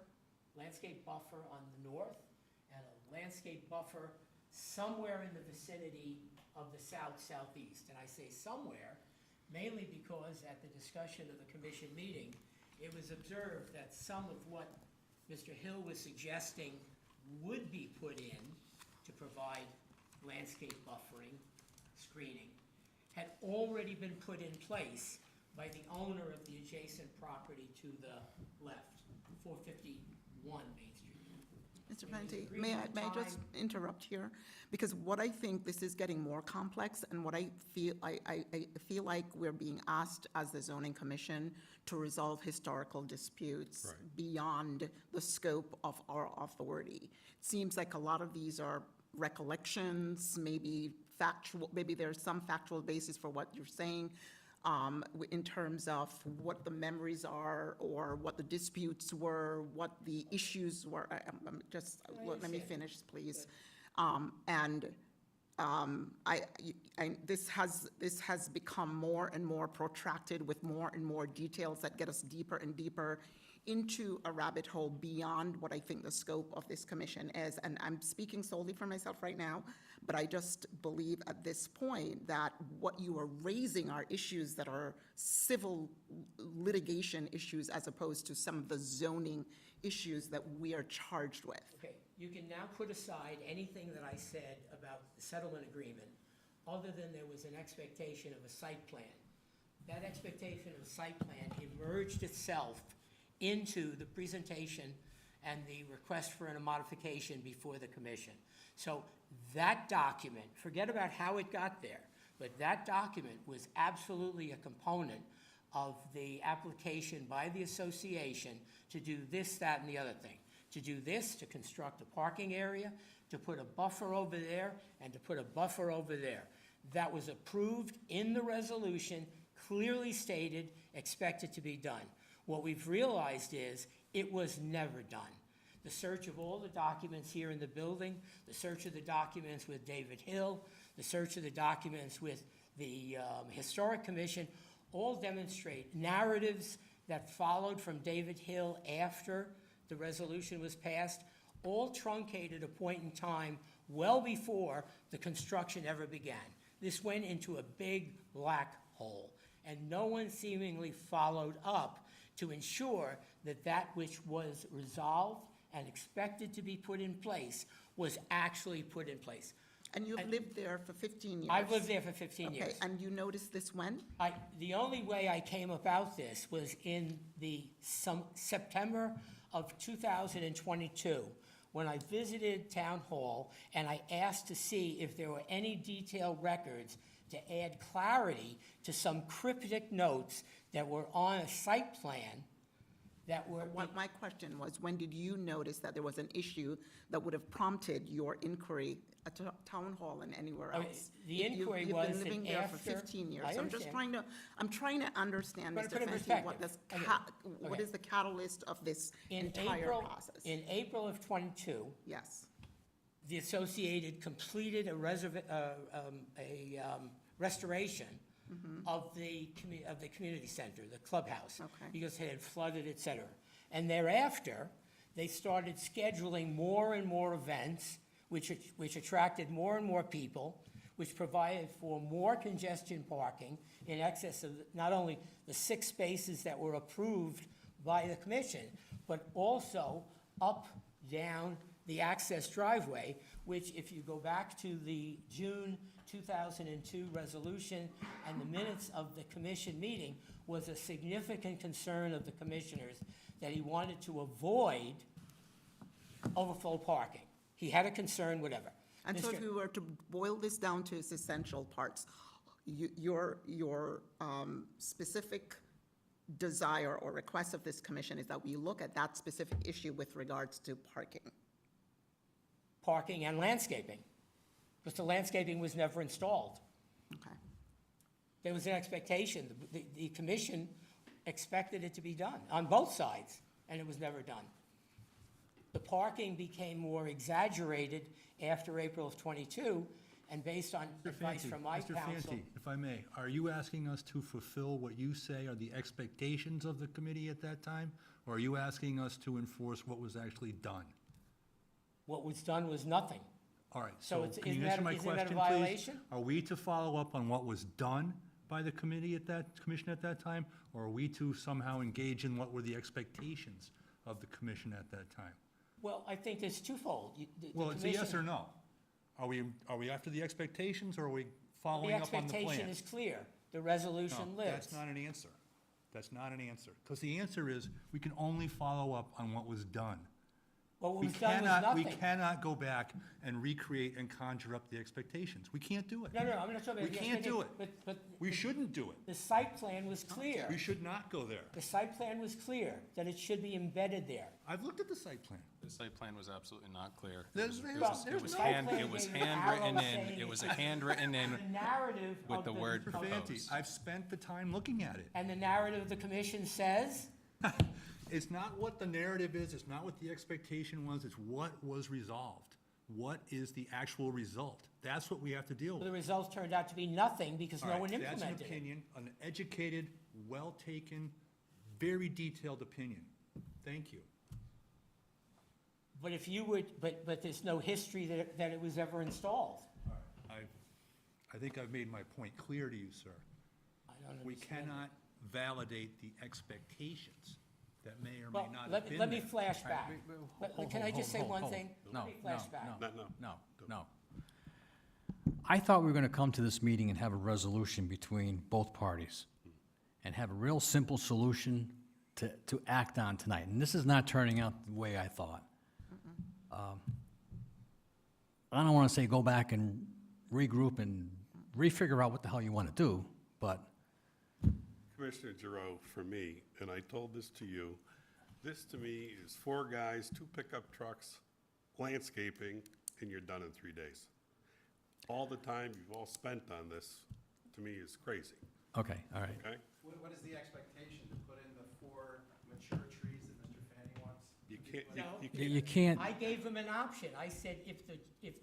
landscape buffer on the north, and a landscape buffer somewhere in the vicinity of the southeast. And I say somewhere, mainly because at the discussion of the commission meeting, it was observed that some of what Mr. Hill was suggesting would be put in to provide landscape buffering, screening, had already been put in place by the owner of the adjacent property to the left, 451 Main Street. Mr. It was Pente, agreed may at the I just time- interrupt here? Because what I think, this is getting more complex, and what I feel like we're being asked as the zoning commission to resolve historical disputes Right. beyond the scope of our authority. It seems like a lot of these are recollections, maybe factual, maybe there's some factual basis for what you're saying, in terms of what the memories are, or what the disputes were, what the issues were. Just, let me finish, please. This has become more and more protracted with more and more details that get us deeper and deeper into a rabbit hole beyond what I think the scope of this commission is. And I'm speaking solely for myself right now, but I just believe at this point that what you are raising are issues that are civil litigation issues as opposed to some of the zoning issues that we are charged with. Okay, you can now put aside anything that I said about the settlement agreement, other than there was an expectation of a site plan. That expectation of a site plan emerged itself into the presentation and the request for a modification before the commission. So that document, forget about how it got there, but that document was absolutely a component of the application by the association to do this, that, and the other thing. To do this, to construct a parking area, to put a buffer over there, and to put a buffer over there. That was approved in the resolution, clearly stated, expected to be done. What we've realized is it was never done. The search of all the documents here in the building, the search of the documents with David Hill, the search of the documents with the Historic Commission, all demonstrate narratives that followed from David Hill after the resolution was passed, all truncated a point in time well before the construction ever began. This went into a big black hole, and no one seemingly followed up to ensure that that which was resolved and expected to be put in place was actually put in place. And you've lived there for 15 years? I've lived there for 15 years. Okay, and you noticed this when? The only way I came about this was in September of 2022, when I visited Town Hall and I asked to see if there were any detailed records to add clarity to some cryptic notes that were on a site plan that were. My question was, when did you notice that there was an issue that would have prompted your inquiry at Town Hall and anywhere Okay, else? the inquiry You've was been that living there for after- 15 years. I So I'm just understand. trying to understand, But Mr. put it in Fenty, what perspective. what Okay. is the catalyst of this In entire April, process? in April of '22, Yes, the Associated completed a restoration of the community center, the clubhouse. Okay. Because it had flooded, et cetera. And thereafter, they started scheduling more and more events, which attracted more and more people, which provided for more congestion parking in excess of not only the 6 spaces that were approved by the commission, but also up, down the access driveway, which if you go back to the June 2002 resolution and the minutes of the commission meeting, was a significant concern of the commissioners that he wanted to avoid overflow parking. He had a concern, whatever. and so Mr. if we were to boil this down to its essential parts, your specific desire or request of this commission is that we look at that specific issue with regards to parking. Parking and landscaping, because the landscaping was never installed. Okay. There was an expectation, the commission expected it to be done on both sides, and it was never done. The parking became more exaggerated after April of '22, and based on Mr. advice Fanti, from my Mr. counsel. Fanti, if I may, are you asking us to fulfill what you say are the expectations of the committee at that time? Or are you asking us to enforce what was actually done? What was done was nothing. All right, So so it's- can you isn't answer that- my isn't that a question, please? violation? Are we to follow up on what was done by the committee at that, commission at that time? Or are we to somehow engage in what were the expectations of the commission at that time? Well, I think it's twofold. The Well, it's a yes commission- or no. Are we after the expectations, or are we The following up on the plan? expectation is clear. The resolution No, lives. that's not an answer. That's not an answer. Because the answer is, we can only follow up on what was done. What We was done was cannot, we nothing. cannot go back and recreate and conjure up the expectations. We can't do it. No, I'm not talking about. We can't do it. But We shouldn't do it. the site plan was clear. We should not go there. The site plan was clear that it should be embedded there. I've looked at the site plan. The site plan was absolutely not clear. There's- It there's- was- there's it was no- hand- Site It was plan gave an handwritten arrow in, saying it was it's- handwritten in. The narrative With of the word of Mr. Fanti, proposed. I've spent the time looking at it. And the narrative of the commission says, It's not what the narrative is, it's not what the expectation was, it's what was resolved. What is the actual result? That's what we have to deal the with. results turned out to be nothing because All no right, one that's an implemented it. opinion, an educated, well-taken, very detailed opinion. Thank you. But if you would, but there's no history that it was ever installed. I think I've made my point clear to you, sir. I don't We understand it. cannot validate the expectations that may or may Well, not have let been let me there. flash All right, back. wait, wait, But hold, Can I hold, just say hold, one hold. thing? No, Let me flash no, back. no, No, no, no. no. I thought we were gonna come to this meeting and have a resolution between both parties and have a real simple solution to act on tonight. And this is not turning out the way I thought. I don't wanna say go back and regroup and refigure out what the hell you wanna do, but Commissioner Giroux, for me, and I told this to you, this to me is 4 guys, 2 pickup trucks, landscaping, and you're done in 3 days. All the time you've all spent on this, to me, is crazy, okay, all right. okay? What is the expectation, to put in the 4 mature trees that Mr. Fanny wants? You can't, No. You can't, I gave them an option. I said, if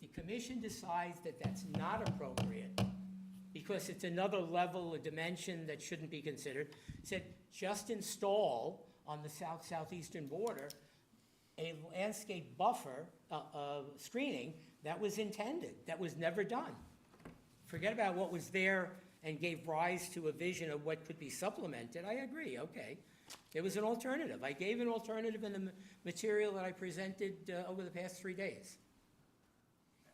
the commission decides that that's not appropriate, because it's another level, a dimension that shouldn't be considered, said, just install on the southeastern border a landscape buffer, screening that was intended, that was never done. Forget about what was there and gave rise to a vision of what could be supplemented. I agree, okay. There was an alternative. I gave an alternative in the material that I presented over the past 3 days.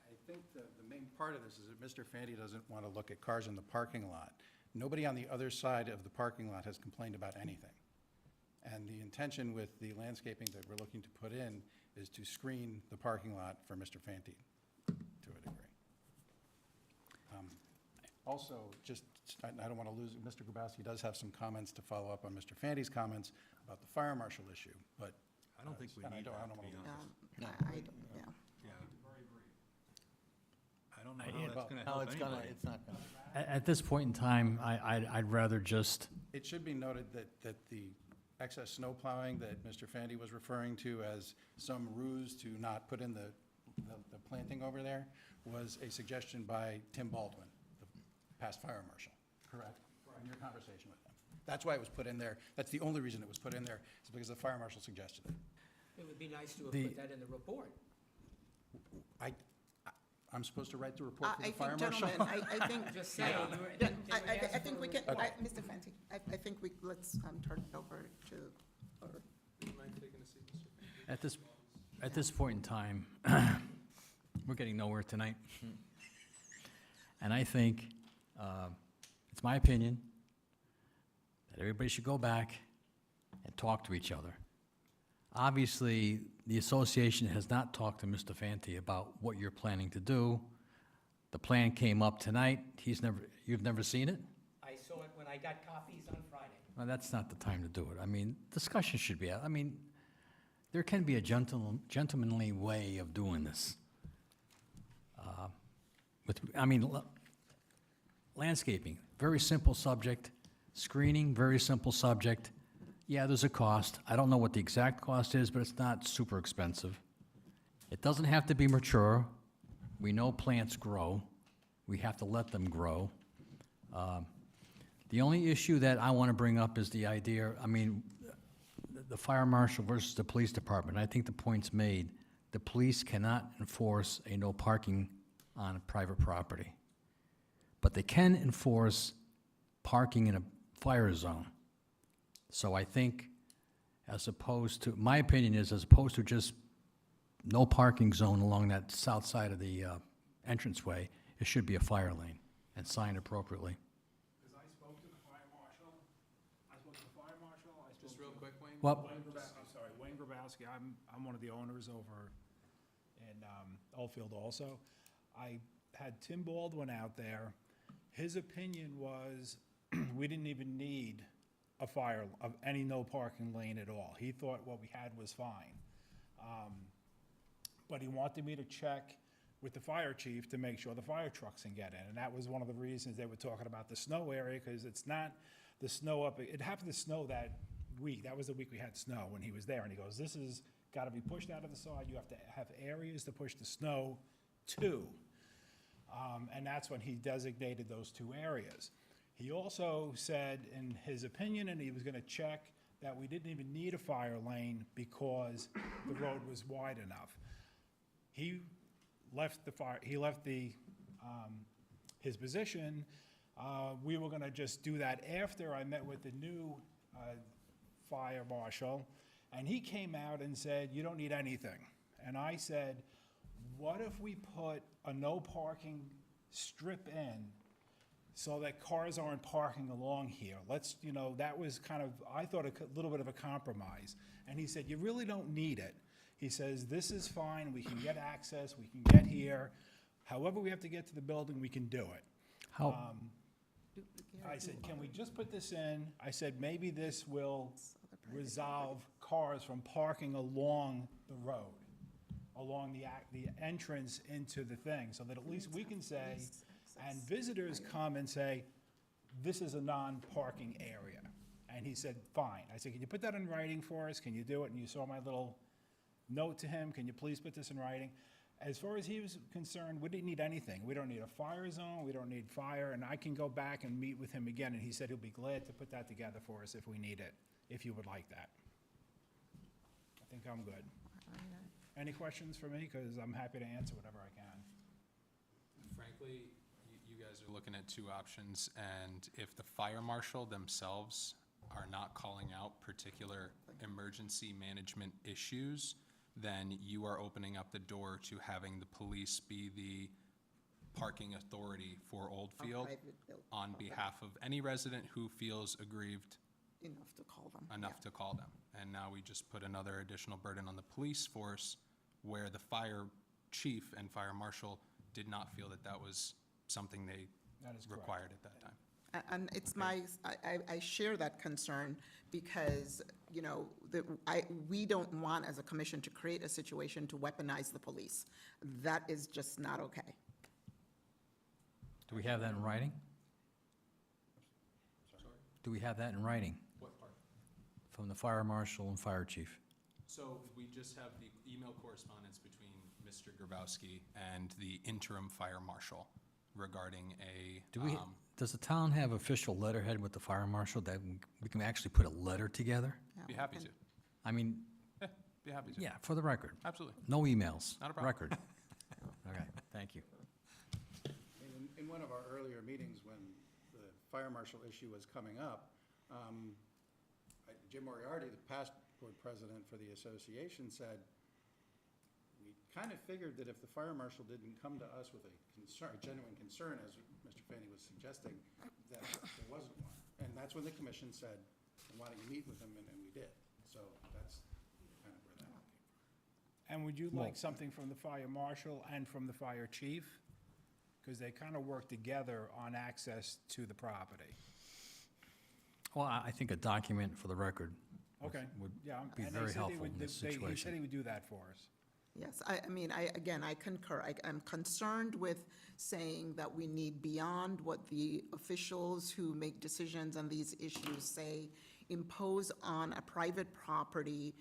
I think the main part of this is that Mr. Fanti doesn't want to look at cars in the parking lot. Nobody on the other side of the parking lot has complained about anything. And the intention with the landscaping that we're looking to put in is to screen the parking lot for Mr. Fanti to a degree. Also, just, I don't want to lose, Mr. Grabowski does have some comments to follow up on Mr. Fanti's comments about the fire marshal issue, but. I don't think we and need I that, don't to be wanna lose honest. I don't, yeah. Yeah. I don't know Yeah, how that's but gonna How help it's gonna, anybody. it's not gonna. at this point in time, I'd rather just, It should be noted that the excess snow plowing that Mr. Fanti was referring to as some ruse to not put in the planting over there was a suggestion by Tim Baldwin, the past fire marshal. Correct? In your conversation with him. That's why it was put in there. That's the only reason it was put in there, is because the fire marshal suggested it. It would be nice to have The- put that in the report. I'm supposed to write the report for I the fire think, marshal? gentlemen, I think. Just saying, you were. Yeah, they were I asking think for we a can, report. Mr. Fanti, I think let's turn it over to, or Do you mind taking a seat, Mr. Fanti? at this point in time, we're getting nowhere tonight. And I think, it's my opinion, that everybody should go back and talk to each other. Obviously, the association has not talked to Mr. Fanti about what you're planning to do. The plan came up tonight. You've never seen it? I saw it when I got copies on Friday. Well, that's not the time to do it. I mean, discussion should be, there can be a gentlemanly way of doing this. Landscaping, very simple subject. Screening, very simple subject. Yeah, there's a cost. I don't know what the exact cost is, but it's not super expensive. It doesn't have to be mature. We know plants grow. We have to let them grow. The only issue that I want to bring up is the idea, the fire marshal versus the police department. I think the point's made. The police cannot enforce a no parking on a private property. But they can enforce parking in a fire zone. So I think, my opinion is, as opposed to just no parking zone along that south side of the entranceway, it should be a fire lane and signed appropriately. Because I spoke to the fire marshal, Just real quick, Wayne? Well, Wayne Grabowski, I'm one of the owners over in Oldfield also. I had Tim Baldwin out there. His opinion was, we didn't even need any no parking lane at all. He thought what we had was fine. but he wanted me to check with the fire chief to make sure the fire trucks can get in. And that was one of the reasons they were talking about the snow area, because it's not the snow up, it happened to snow that week. That was the week we had snow when he was there. And he goes, this has got to be pushed out of the side. You have to have areas to push the snow to. And that's when he designated those 2 areas. He also said in his opinion, and he was gonna check, that we didn't even need a fire lane because the road was wide enough. He left his position. We were gonna just do that after I met with the new fire marshal, and he came out and said, you don't need anything. And I said, what if we put a no parking strip in so that cars aren't parking along here? Let's, that was kind of, I thought, a little bit of a compromise. And he said, you really don't need it. He says, this is fine, we can get access, we can get here. However we have to get to the building, we can do it. How, I said, can we just put this in? I said, maybe this will resolve cars from parking along the road, along the entrance into the thing, so that at least we can say, and visitors come and say, this is a non-parking area. And he said, fine. I said, can you put that in writing for us? Can you do it? And you saw my little note to him, can you please put this in writing? As far as he was concerned, we didn't need anything. We don't need a fire zone, we don't need fire, and I can go back and meet with him again, and he said he'll be glad to put that together for us if we need it, if you would like that. I think I'm good. Any questions for me? Because I'm happy to answer whatever I can. Frankly, you guys are looking at 2 options, and if the fire marshal themselves are not calling out particular emergency management issues, then you are opening up the door to having the police be the parking authority for Oldfield on behalf of any resident who feels aggrieved Enough to call them. enough to call them. And now we just put another additional burden on the police force, where the fire chief and fire marshal did not feel that that was something they That is correct. required at that time. And it's I share that concern because, we don't want as a commission to create a situation to weaponize the police. That is just not okay. do we have that in writing? Do we have that in writing What part? from the fire marshal and fire chief? So we just have the email correspondence between Mr. Grabowski and the interim fire marshal regarding a. Do we, does the town have official letterhead with the fire marshal that we can actually put a letter together? Be happy to. I mean, Yeah, be happy to. yeah, for the record. Absolutely. No emails. Not a problem. Record. Okay, thank you. In one of our earlier meetings, when the fire marshal issue was coming up, Jim Moriarty, the past board president for the association, said, we kind of figured that if the fire marshal didn't come to us with a concern, a genuine concern, as Mr. Fanny was suggesting, that there wasn't one. And that's when the commission said, why don't you meet with him, and we did. So that's kind of where that came from. And would you like something from the fire marshal and from the fire chief? Because they kind of work together on access to the property. Well, I think a document for the record Okay, would yeah. be and they very said they helpful would- in this He said situation. he would do that for us. Yes, I concur. I'm concerned with saying that we need beyond what the officials who make decisions on these issues say, impose on a private property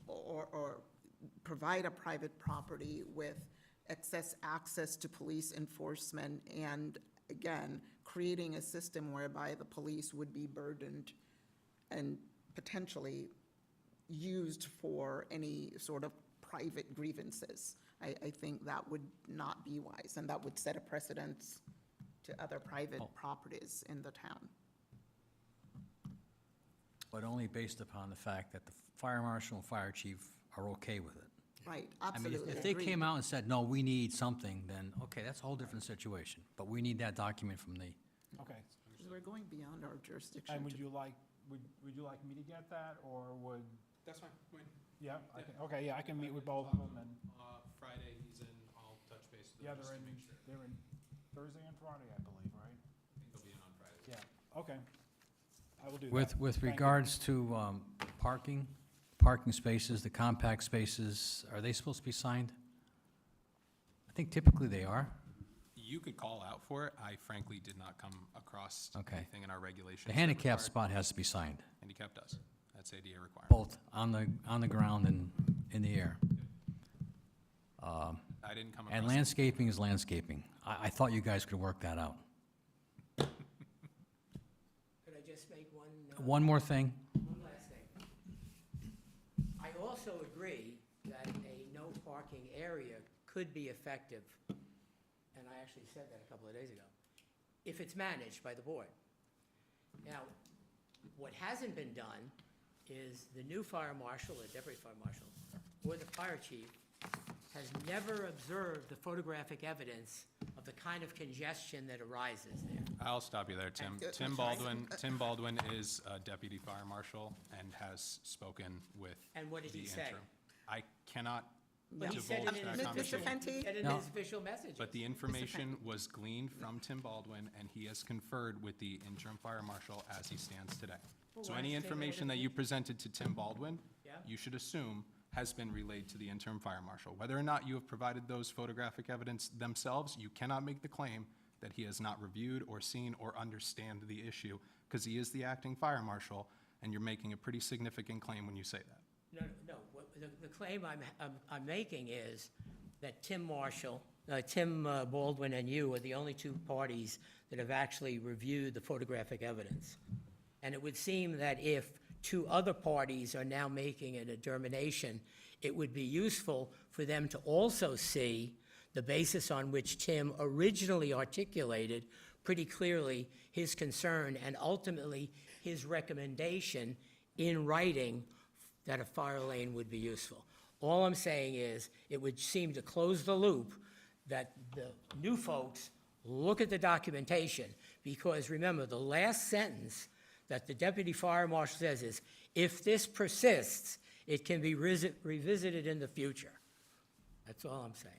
or provide a private property with excess access to police enforcement, and again, creating a system whereby the police would be burdened and potentially used for any sort of private grievances. I think that would not be wise, and that would set a precedence to other private properties in the town. But only based upon the fact that the fire marshal and fire chief are okay with it. Right, I mean, absolutely. if they agreed. came out and said, no, we need something, then, okay, that's a whole different situation. But we need that document from the, Okay. Because we're going beyond our jurisdiction. And would to- you like, would you like me to get that, or would, That's fine. Wayne. yeah, okay, yeah, I can meet with both of them, and, Friday, he's in, I'll touch base with yeah, him just they're to in, make sure. they're in Thursday and Friday, I believe, right? I think they'll be in on Friday. Yeah, okay. I will do that. with Thank you. regards to parking, parking spaces, the compact spaces, are they supposed to be signed? I think typically they are. You could call out for it. I frankly did not come across Okay. anything in our regulations. The that handicap required- spot has to be signed, Handicap does. That's ADA requirement. both on the ground and in the air. I didn't come across. And landscaping is landscaping. I thought you guys could work that out. Could I just make one? One more thing. One last thing. I also agree that a no parking area could be effective, and I actually said that a couple of days ago, if it's managed by the board. Now, what hasn't been done is the new fire marshal, or deputy fire marshal, or the fire chief has never observed the photographic evidence of the kind of congestion that arises there. I'll stop you there, Tim. And- Tim Baldwin is a deputy fire marshal and has spoken with And what did he the say? interim. I cannot But he said divulge it in that his Mr. conversation. Fenty? said in No. his official message. But the information was gleaned from Tim Baldwin, and he has conferred with the interim fire marshal as he stands today. Well, So why any don't you take information that notice? you presented to Tim Baldwin, Yeah. you should assume has been relayed to the interim fire marshal. Whether or not you have provided those photographic evidence themselves, you cannot make the claim that he has not reviewed or seen or understand the issue, because he is the acting fire marshal, and you're making a pretty significant claim when you say that. No, the claim I'm making is that Tim Baldwin and you are the only two parties that have actually reviewed the photographic evidence. And it would seem that if two other parties are now making a determination, it would be useful for them to also see the basis on which Tim originally articulated pretty clearly his concern and ultimately his recommendation in writing that a fire lane would be useful. All I'm saying is, it would seem to close the loop that the new folks look at the documentation, because remember, the last sentence that the deputy fire marshal says is, if this persists, it can be revisited in the future. That's all I'm saying.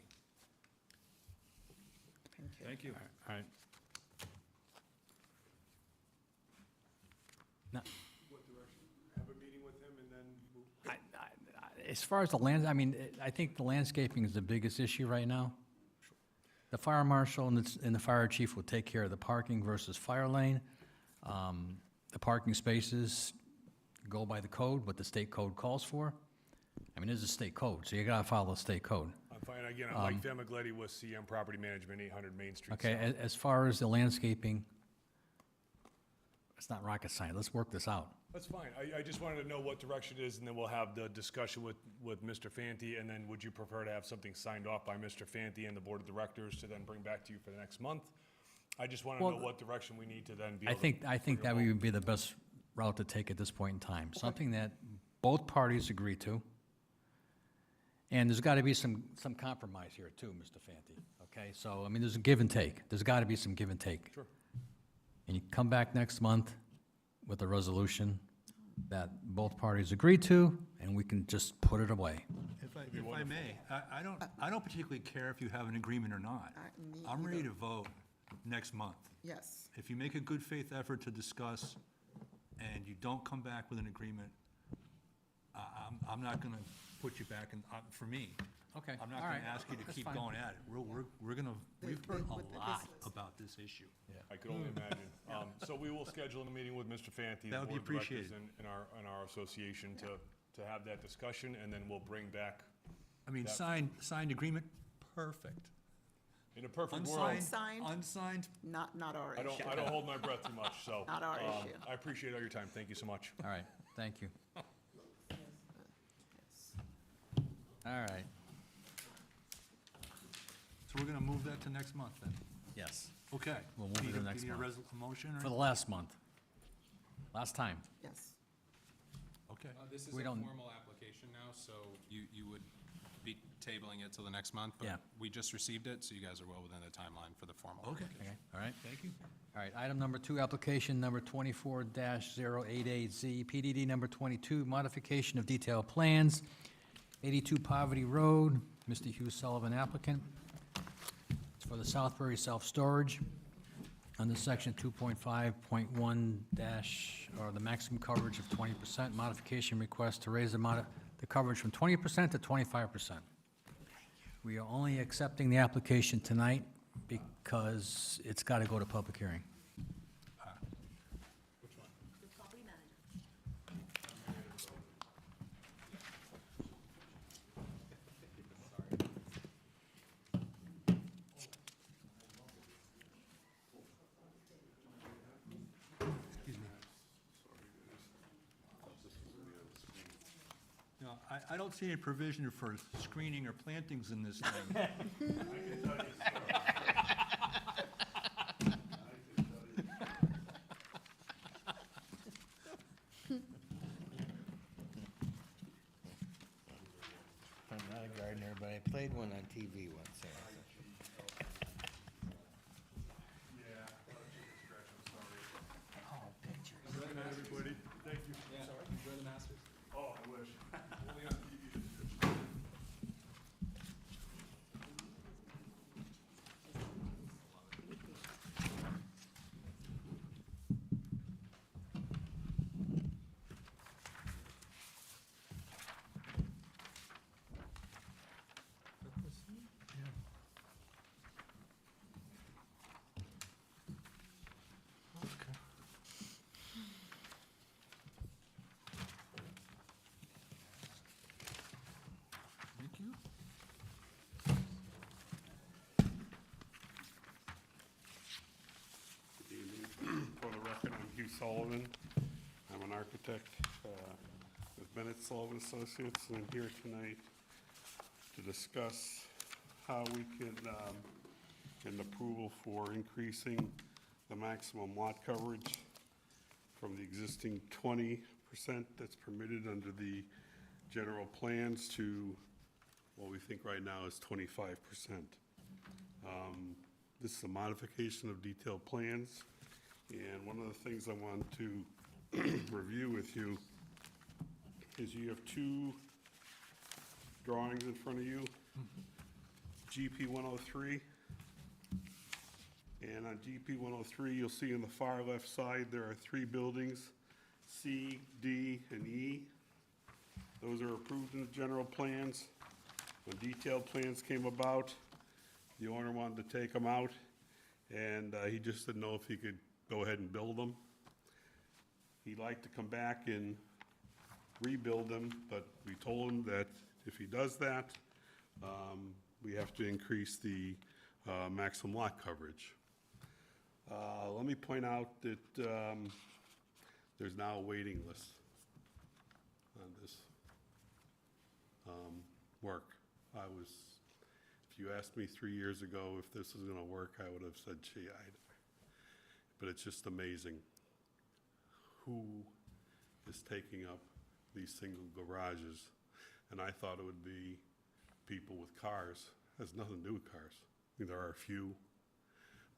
Thank you. All right. Now, Have a meeting with him and then move. as far as I think the landscaping is the biggest issue right now. The fire marshal and the fire chief will take care of the parking versus fire lane. The parking spaces go by the code, what the state code calls for. I mean, there's a state code, so you gotta follow the state code. I'm fine. Again, I'm Mike Famigletti with CM Property Management, 800 Main Street Okay, South. as far as the landscaping, it's not rocket science, let's work this out. That's fine. I just wanted to know what direction it is, and then we'll have the discussion with Mr. Fanti, and then would you prefer to have something signed off by Mr. Fanti and the Board of Directors to then bring back to you for the next month? I just want to know Well, what direction we need to then be I able to. think that would be the best route to take at this point in time. Something that both parties agree to. And there's gotta be some compromise here too, Mr. Fanti, okay? So, I mean, there's a give and take. There's gotta be some give and take. Sure. And you come back next month with a resolution that both parties agree to, and we can just put it away. If I may, I don't particularly care if you have an agreement or not. Me I'm ready either. to vote next month. Yes. If you make a good faith effort to discuss and you don't come back with an agreement, I'm not gonna put you back in, for me. Okay, I'm not all gonna right. ask you to That's keep fine. going at it. We're gonna, we've heard with a the lot business. about this issue. I could only imagine. So we will schedule a meeting with Mr. Fanti, the That would be Board of Directors, appreciated. and our association to have that discussion, and then we'll bring back, I mean, signed agreement, perfect. in a perfect world. Unsigned? Unsigned, Not our I issue. don't hold my breath too much, so. Not our issue. I appreciate all your time. Thank you so much. All right, thank you. All right, so we're gonna move that to next month then? yes, Okay. We'll move it Need to a- next need a month. a motion or? for the last month. Last time. Yes. Okay. This is We a don't- formal application now, so you would be tabling it till the next month. Yeah. But we just received it, so you guys are well within the timeline for the formal Okay. application. Okay, all right. Thank you. All right, item number 2, application number 24-088Z, PDD number 22, modification of detailed plans, 82 Poverty Road, Mr. Hugh Sullivan applicant. It's for the Southbury Self-Storage. Under section 2.5.1 dash, or the maximum coverage of 20%, modification request to raise the coverage from 20% to 25%. We are only accepting the application tonight because it's got to go to public hearing. No, I don't see any provision for screening or plantings in this thing. I'm not a gardener, but I played one on TV once. Everybody, thank you. Enjoy the Masters. Oh, I wish. Good evening. For the record, I'm Hugh Sullivan. I'm an architect with Bennett Sullivan Associates, and I'm here tonight to discuss how we can get an approval for increasing the maximum lot coverage from the existing 20% that's permitted under the general plans to what we think right now is 25%. This is a modification of detailed plans, and one of the things I want to review with you is you have two drawings in front of you, GP 103. And on GP 103, you'll see on the far left side, there are three buildings, C, D, and E. Those are approved in the general plans. When detailed plans came about, the owner wanted to take them out, and he just didn't know if he could go ahead and build them. He'd like to come back and rebuild them, but we told him that if he does that, we have to increase the maximum lot coverage. Let me point out that there's now a waiting list on this work. If you asked me 3 years ago if this was gonna work, I would have said, gee, but it's just amazing who is taking up these single garages. And I thought it would be people with cars. It has nothing to do with cars. I mean, there are a few,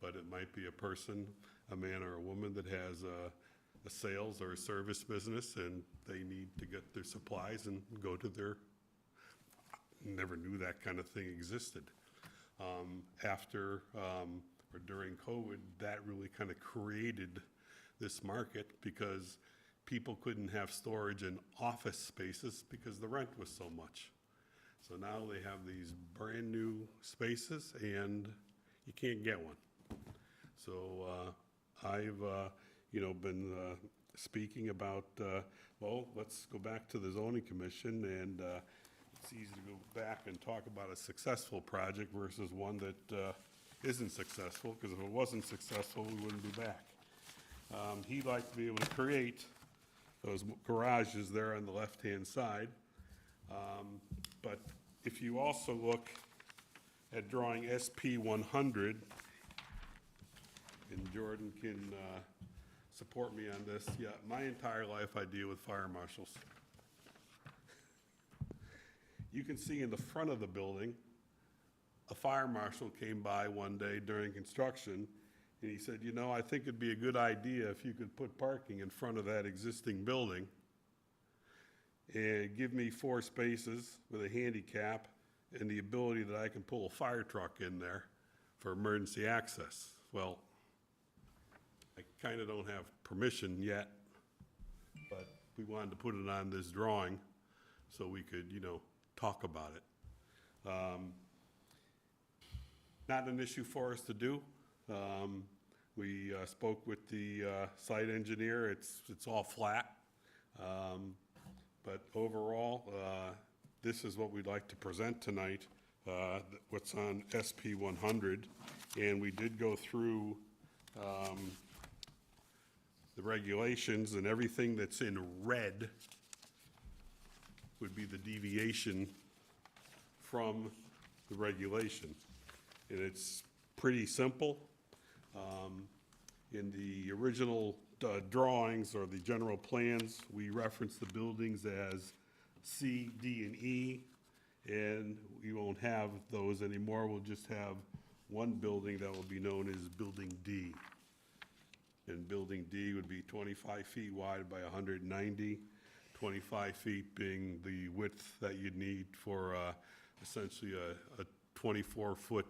but it might be a person, a man or a woman that has a sales or a service business, and they need to get their supplies and go to their, never knew that kind of thing existed. After or during COVID, that really kind of created this market because people couldn't have storage in office spaces because the rent was so much. So now they have these brand-new spaces, and you can't get one. So I've, been speaking about, well, let's go back to the zoning commission, and it's easy to go back and talk about a successful project versus one that isn't successful, because if it wasn't successful, we wouldn't be back. He'd like to be able to create those garages there on the left-hand side. But if you also look at drawing SP 100, and Jordan can support me on this, yeah, my entire life I deal with fire marshals. You can see in the front of the building, a fire marshal came by one day during construction, and he said, I think it'd be a good idea if you could put parking in front of that existing building and give me 4 spaces with a handicap and the ability that I can pull a fire truck in there for emergency access. Well, kind of don't have permission yet, but we wanted to put it on this drawing so we could, talk about it. Not an issue for us to do. We spoke with the site engineer. It's all flat. But overall, this is what we'd like to present tonight, what's on SP 100. And we did go through the regulations, and everything that's in red would be the deviation from the regulation. And it's pretty simple. In the original drawings or the general plans, we reference the buildings as C, D, and E, and we won't have those anymore. We'll just have one building that will be known as Building D. And Building D would be 25 feet wide by 190, 25 feet being the width that you'd need for essentially a 24-foot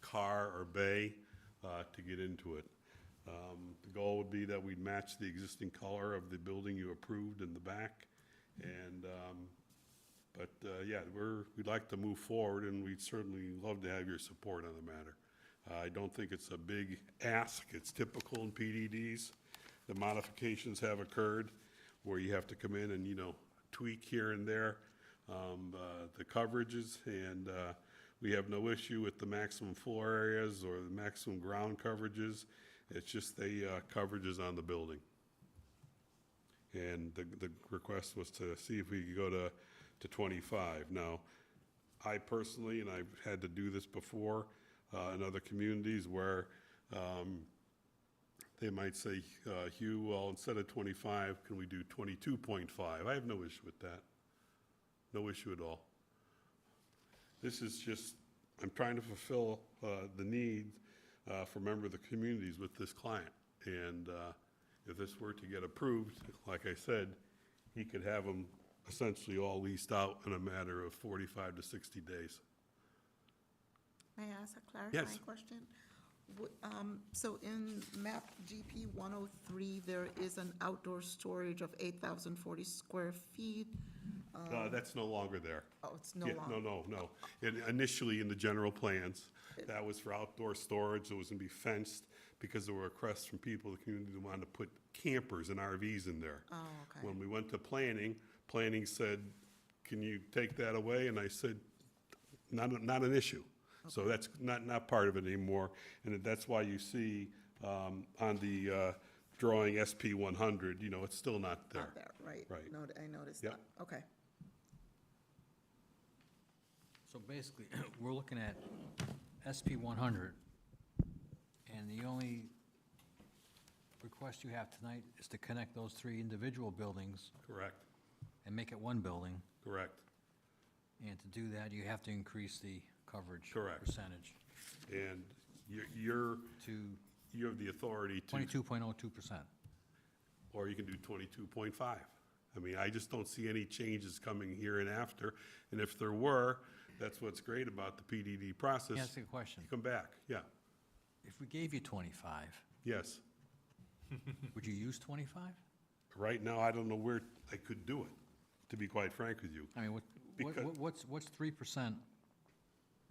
car or bay to get into it. The goal would be that we'd match the existing color of the building you approved in the back. And, yeah, we'd like to move forward, and we'd certainly love to have your support on the matter. I don't think it's a big ask. It's typical in PDDs. The modifications have occurred where you have to come in and, tweak here and there the coverages, and we have no issue with the maximum floor areas or the maximum ground coverages. It's just the coverages on the building. And the request was to see if we could go to 25. Now, I personally, and I've had to do this before in other communities where they might say, Hugh, well, instead of 25, can we do 22.5? I have no issue with that. No issue at all. This is just, I'm trying to fulfill the need for member of the communities with this client. And if this were to get approved, like I said, he could have them essentially all leased out in a matter of 45 to 60 days. May I ask a clarifying Yes. question? So in map GP 103, there is an outdoor storage of 8,040 square feet. That's no longer there. Oh, it's no Yeah, longer. No. Initially, in the general plans, that was for outdoor storage. It was going to be fenced because there were requests from people in the community who wanted to put campers and RVs in there. Oh, okay. When we went to planning said, can you take that away? And I said, not an issue. So that's not part of it anymore. And that's why you see on the drawing SP 100, it's still not there. Not there, right. Right. No, I noticed Yep. that. Okay. So basically, we're looking at SP 100, and the only request you have tonight is to connect those three individual buildings Correct, and make it one building. correct. And to do that, you have to increase the coverage Correct. percentage And you to have the authority to, 22.02%. or you can do 22.5. I mean, I just don't see any changes coming here and after. And if there were, that's what's great about the PDD process. Can I ask you a question? You come back, yeah, If we gave you 25, yes. would you use 25? Right now, I don't know where I could do it, to be quite frank with you. I mean, Because- what's 3%?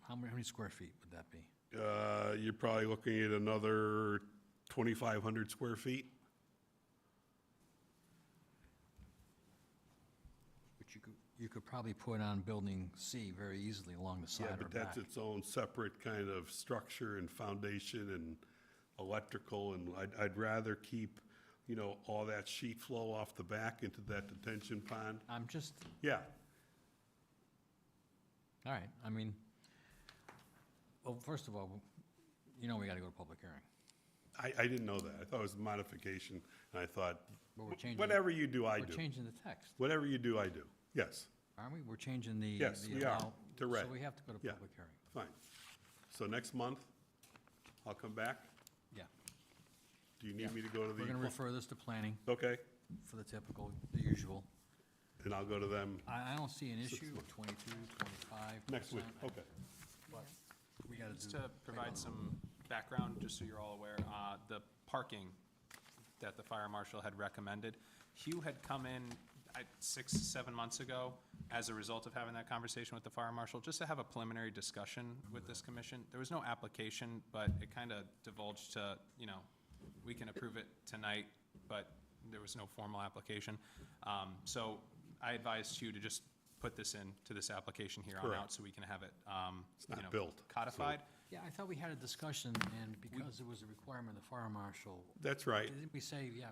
How many square feet would that be? You're probably looking at another 2,500 square feet. Which you could probably put on building C very easily along the Yeah, side or but that's back. its own separate kind of structure and foundation and electrical, and I'd rather keep, all that sheet flow off the back into that detention pond. I'm just, Yeah, all right, I mean, well, first of all, we got to go to public hearing. I didn't know that. I thought it was a modification, and I thought, But we're changing. whatever you do, I We're do. changing the text, Whatever you do, I do. Yes, aren't we? We're changing the. Yes, the we are, allow- to red. So we have to go to Yeah. public hearing. fine. So next month, I'll come back. Yeah. Do you need me to go to the? We're going to refer this to planning Okay, for the typical, the usual. and I'll go to them I don't see an issue with 22, 25%. next week. Okay. But we got to Just do. to provide some background, just so you're all aware, the parking that the fire marshal had recommended, Hugh had come in 6, 7 months ago as a result of having that conversation with the fire marshal, just to have a preliminary discussion with this commission. There was no application, but it kind of divulged to, we can approve it tonight, but there was no formal application. So I advised Hugh to just put this into this application here on out, Correct. so we can have it, not built, so- codified. Yeah, I thought we had a discussion, and because it was a requirement of the fire marshal, That's right, didn't we say, yeah,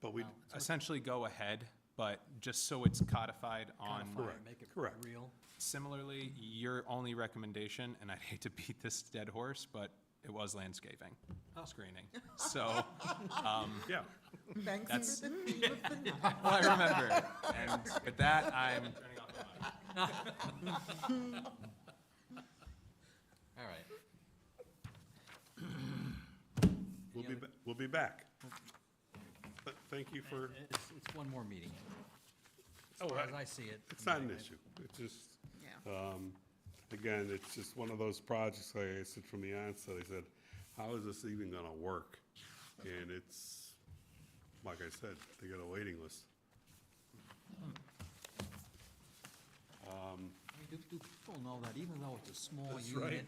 but we, well, it's Essentially go ahead, but just so it's codified on. codified, make it correct. real? Similarly, your only recommendation, and I'd hate to beat this dead horse, but it was landscaping, screening. So, yeah. Thanks That's- for the fee of the night. well, I remember. And with that, I'm turning off the mic. All right. We'll be back. But thank you for, It's one more meeting, oh, as far as I see it. it's not an issue. It's just, Yeah. again, it's just one of those projects, like I said from the onset, I said, how is this even gonna work? And it's, like I said, they got a waiting list. Do people know that even though it's a small That's right. unit,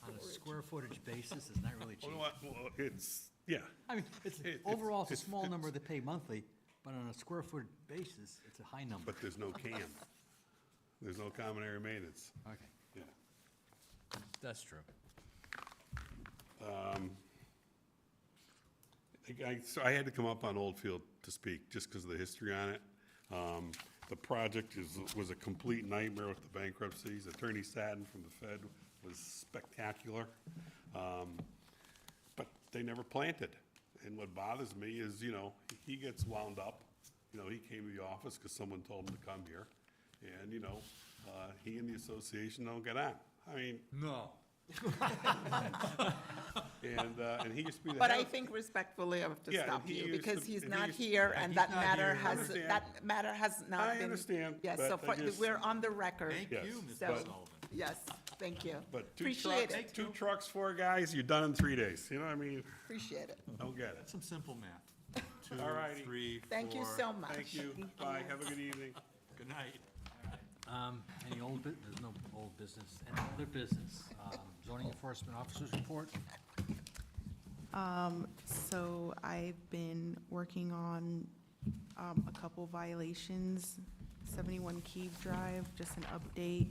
on a square footage basis, it's not really cheap? Well, it's, yeah, I mean, it's, overall, it's a small number they pay monthly, but on a square foot basis, it's a high number. but there's no CAM. There's no common area maintenance, Okay, yeah. that's true. So I had to come up on Oldfield to speak, just because of the history on it. The project was a complete nightmare with the bankruptcies. Attorney Satin from the Fed was spectacular. But they never planted. And what bothers me is, he gets wound up. He came to the office because someone told him to come here. And, he and the association don't get on. I mean, No. and he used to be the But head I of- think respectfully I have to Yeah, and stop he you, used because to- he's and he not used to- here, and and he's that not matter here, I has, understand. that matter has not I been. understand, Yes, but so I just- we're on the record. Yes, So- but- Yes, thank you. But Appreciate it, two trucks, 4 guys, you're done in 3 days. You know what I mean? appreciate it. Don't get it. Some simple math. 2, All righty. 3, 4. Thank you so much. Thank you. Bye. Have a good evening. Good night. Any there's no old business, any other business? Zoning enforcement officers report? So I've been working on a couple violations. 71 Keeve Drive, just an update.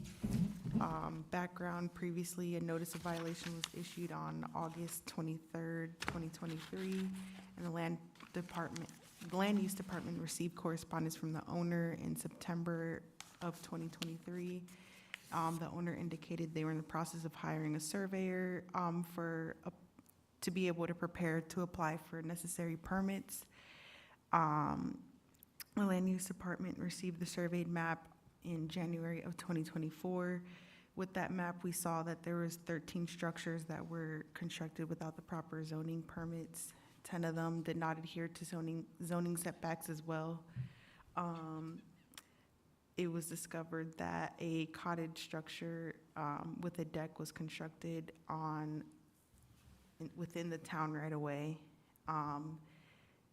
Background, previously, a notice of violation was issued on August 23rd, 2023, and the Land Use Department received correspondence from the owner in September of 2023. The owner indicated they were in the process of hiring a surveyor to be able to prepare to apply for necessary permits. The Land Use Department received the surveyed map in January of 2024. With that map, we saw that there was 13 structures that were constructed without the proper zoning permits. 10 of them did not adhere to zoning setbacks as well. It was discovered that a cottage structure with a deck was constructed within the town right away.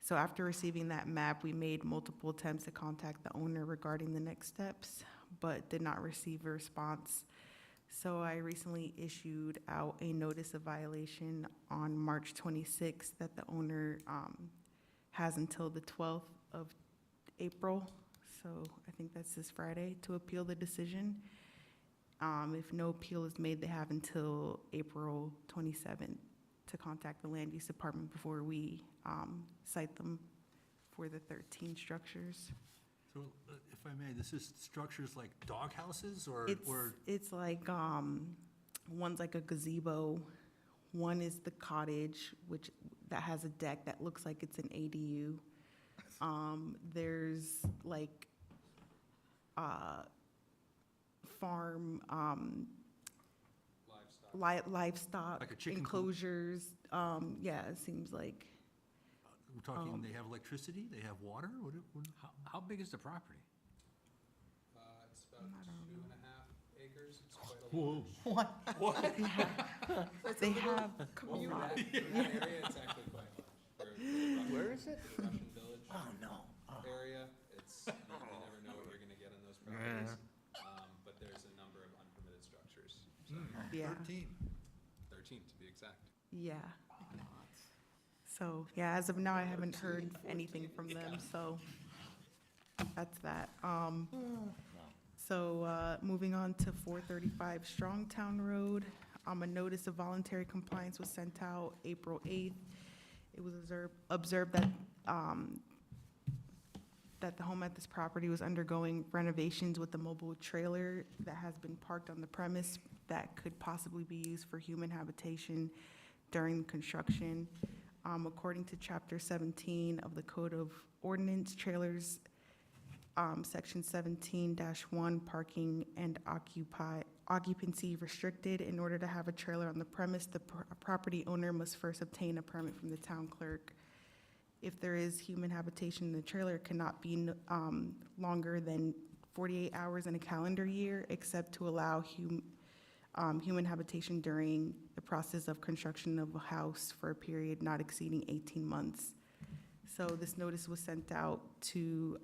So after receiving that map, we made multiple attempts to contact the owner regarding the next steps, but did not receive a response. So I recently issued out a notice of violation on March 26th that the owner has until the 12th of April, so I think that's this Friday, to appeal the decision. If no appeal is made, they have until April 27th to contact the Land Use Department before we cite them for the 13 structures. So, if I may, this is structures like dog houses or? It's like, one's like a gazebo, one is the cottage, that has a deck that looks like it's an ADU. There's like, farm, livestock Like a chicken coop? enclosures, yeah, it seems like. We're talking, they have electricity, they have water? How big is the property? It's about 2.5 acres. It's quite a They have a Commute. lot. That area, it's actually quite large. Where is it? The Russian Village Oh, no. area, it's, you never know what you're gonna get on those properties. But there's a number of unpermitted structures, so Yeah, 13 to be exact. yeah. So, yeah, as of now, I haven't heard anything from them, so that's that. So, moving on to 435 Strongtown Road, a notice of voluntary compliance was sent out April 8th. It was observed that, that the home at this property was undergoing renovations with a mobile trailer that has been parked on the premise that could possibly be used for human habitation during construction. According to Chapter 17 of the Code of Ordinance, trailers, Section 17-1, parking and occupancy restricted. In order to have a trailer on the premise, the property owner must first obtain a permit from the town clerk. If there is human habitation, the trailer cannot be longer than 48 hours in a calendar year, except to allow human habitation during the process of construction of a house for a period not exceeding 18 months. So this notice was sent out to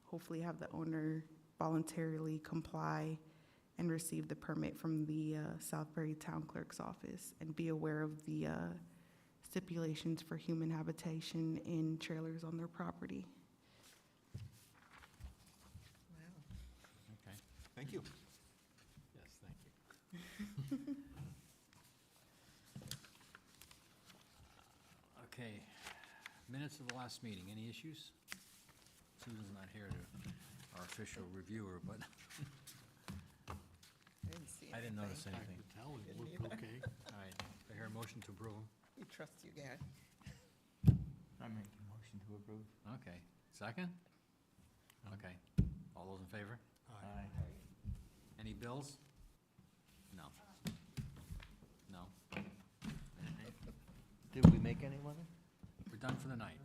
hopefully have the owner voluntarily comply and receive the permit from the Southbury Town Clerk's office, and be aware of the stipulations for human habitation in trailers on their property. Okay. Thank you. Yes, thank you. Okay, minutes of the last meeting, any issues? Susan's not here to, our official reviewer, but I didn't see I didn't notice anything. anything. Tell it Didn't looked either. okay. All right, I hear a motion to approve 'em. We trust you, Gary. I make a motion to approve. Okay, second? Okay, all those in favor? Aye. Any bills? No. No, Did we make any money? we're done for the night.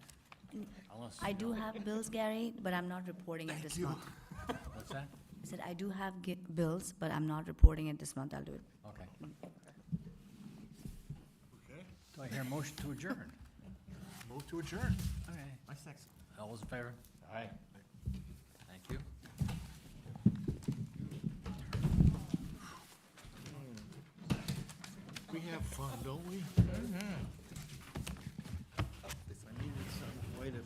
Unless, I do have bills, Gary, but I'm not reporting it this month. what's that? I said, I do have bills, but I'm not reporting it this month. I'll do it. Okay. Okay. Do I hear a motion to adjourn? Move to adjourn. Okay, My sex. all those in favor? Aye. Thank you. We have fun, don't we? I needed some way to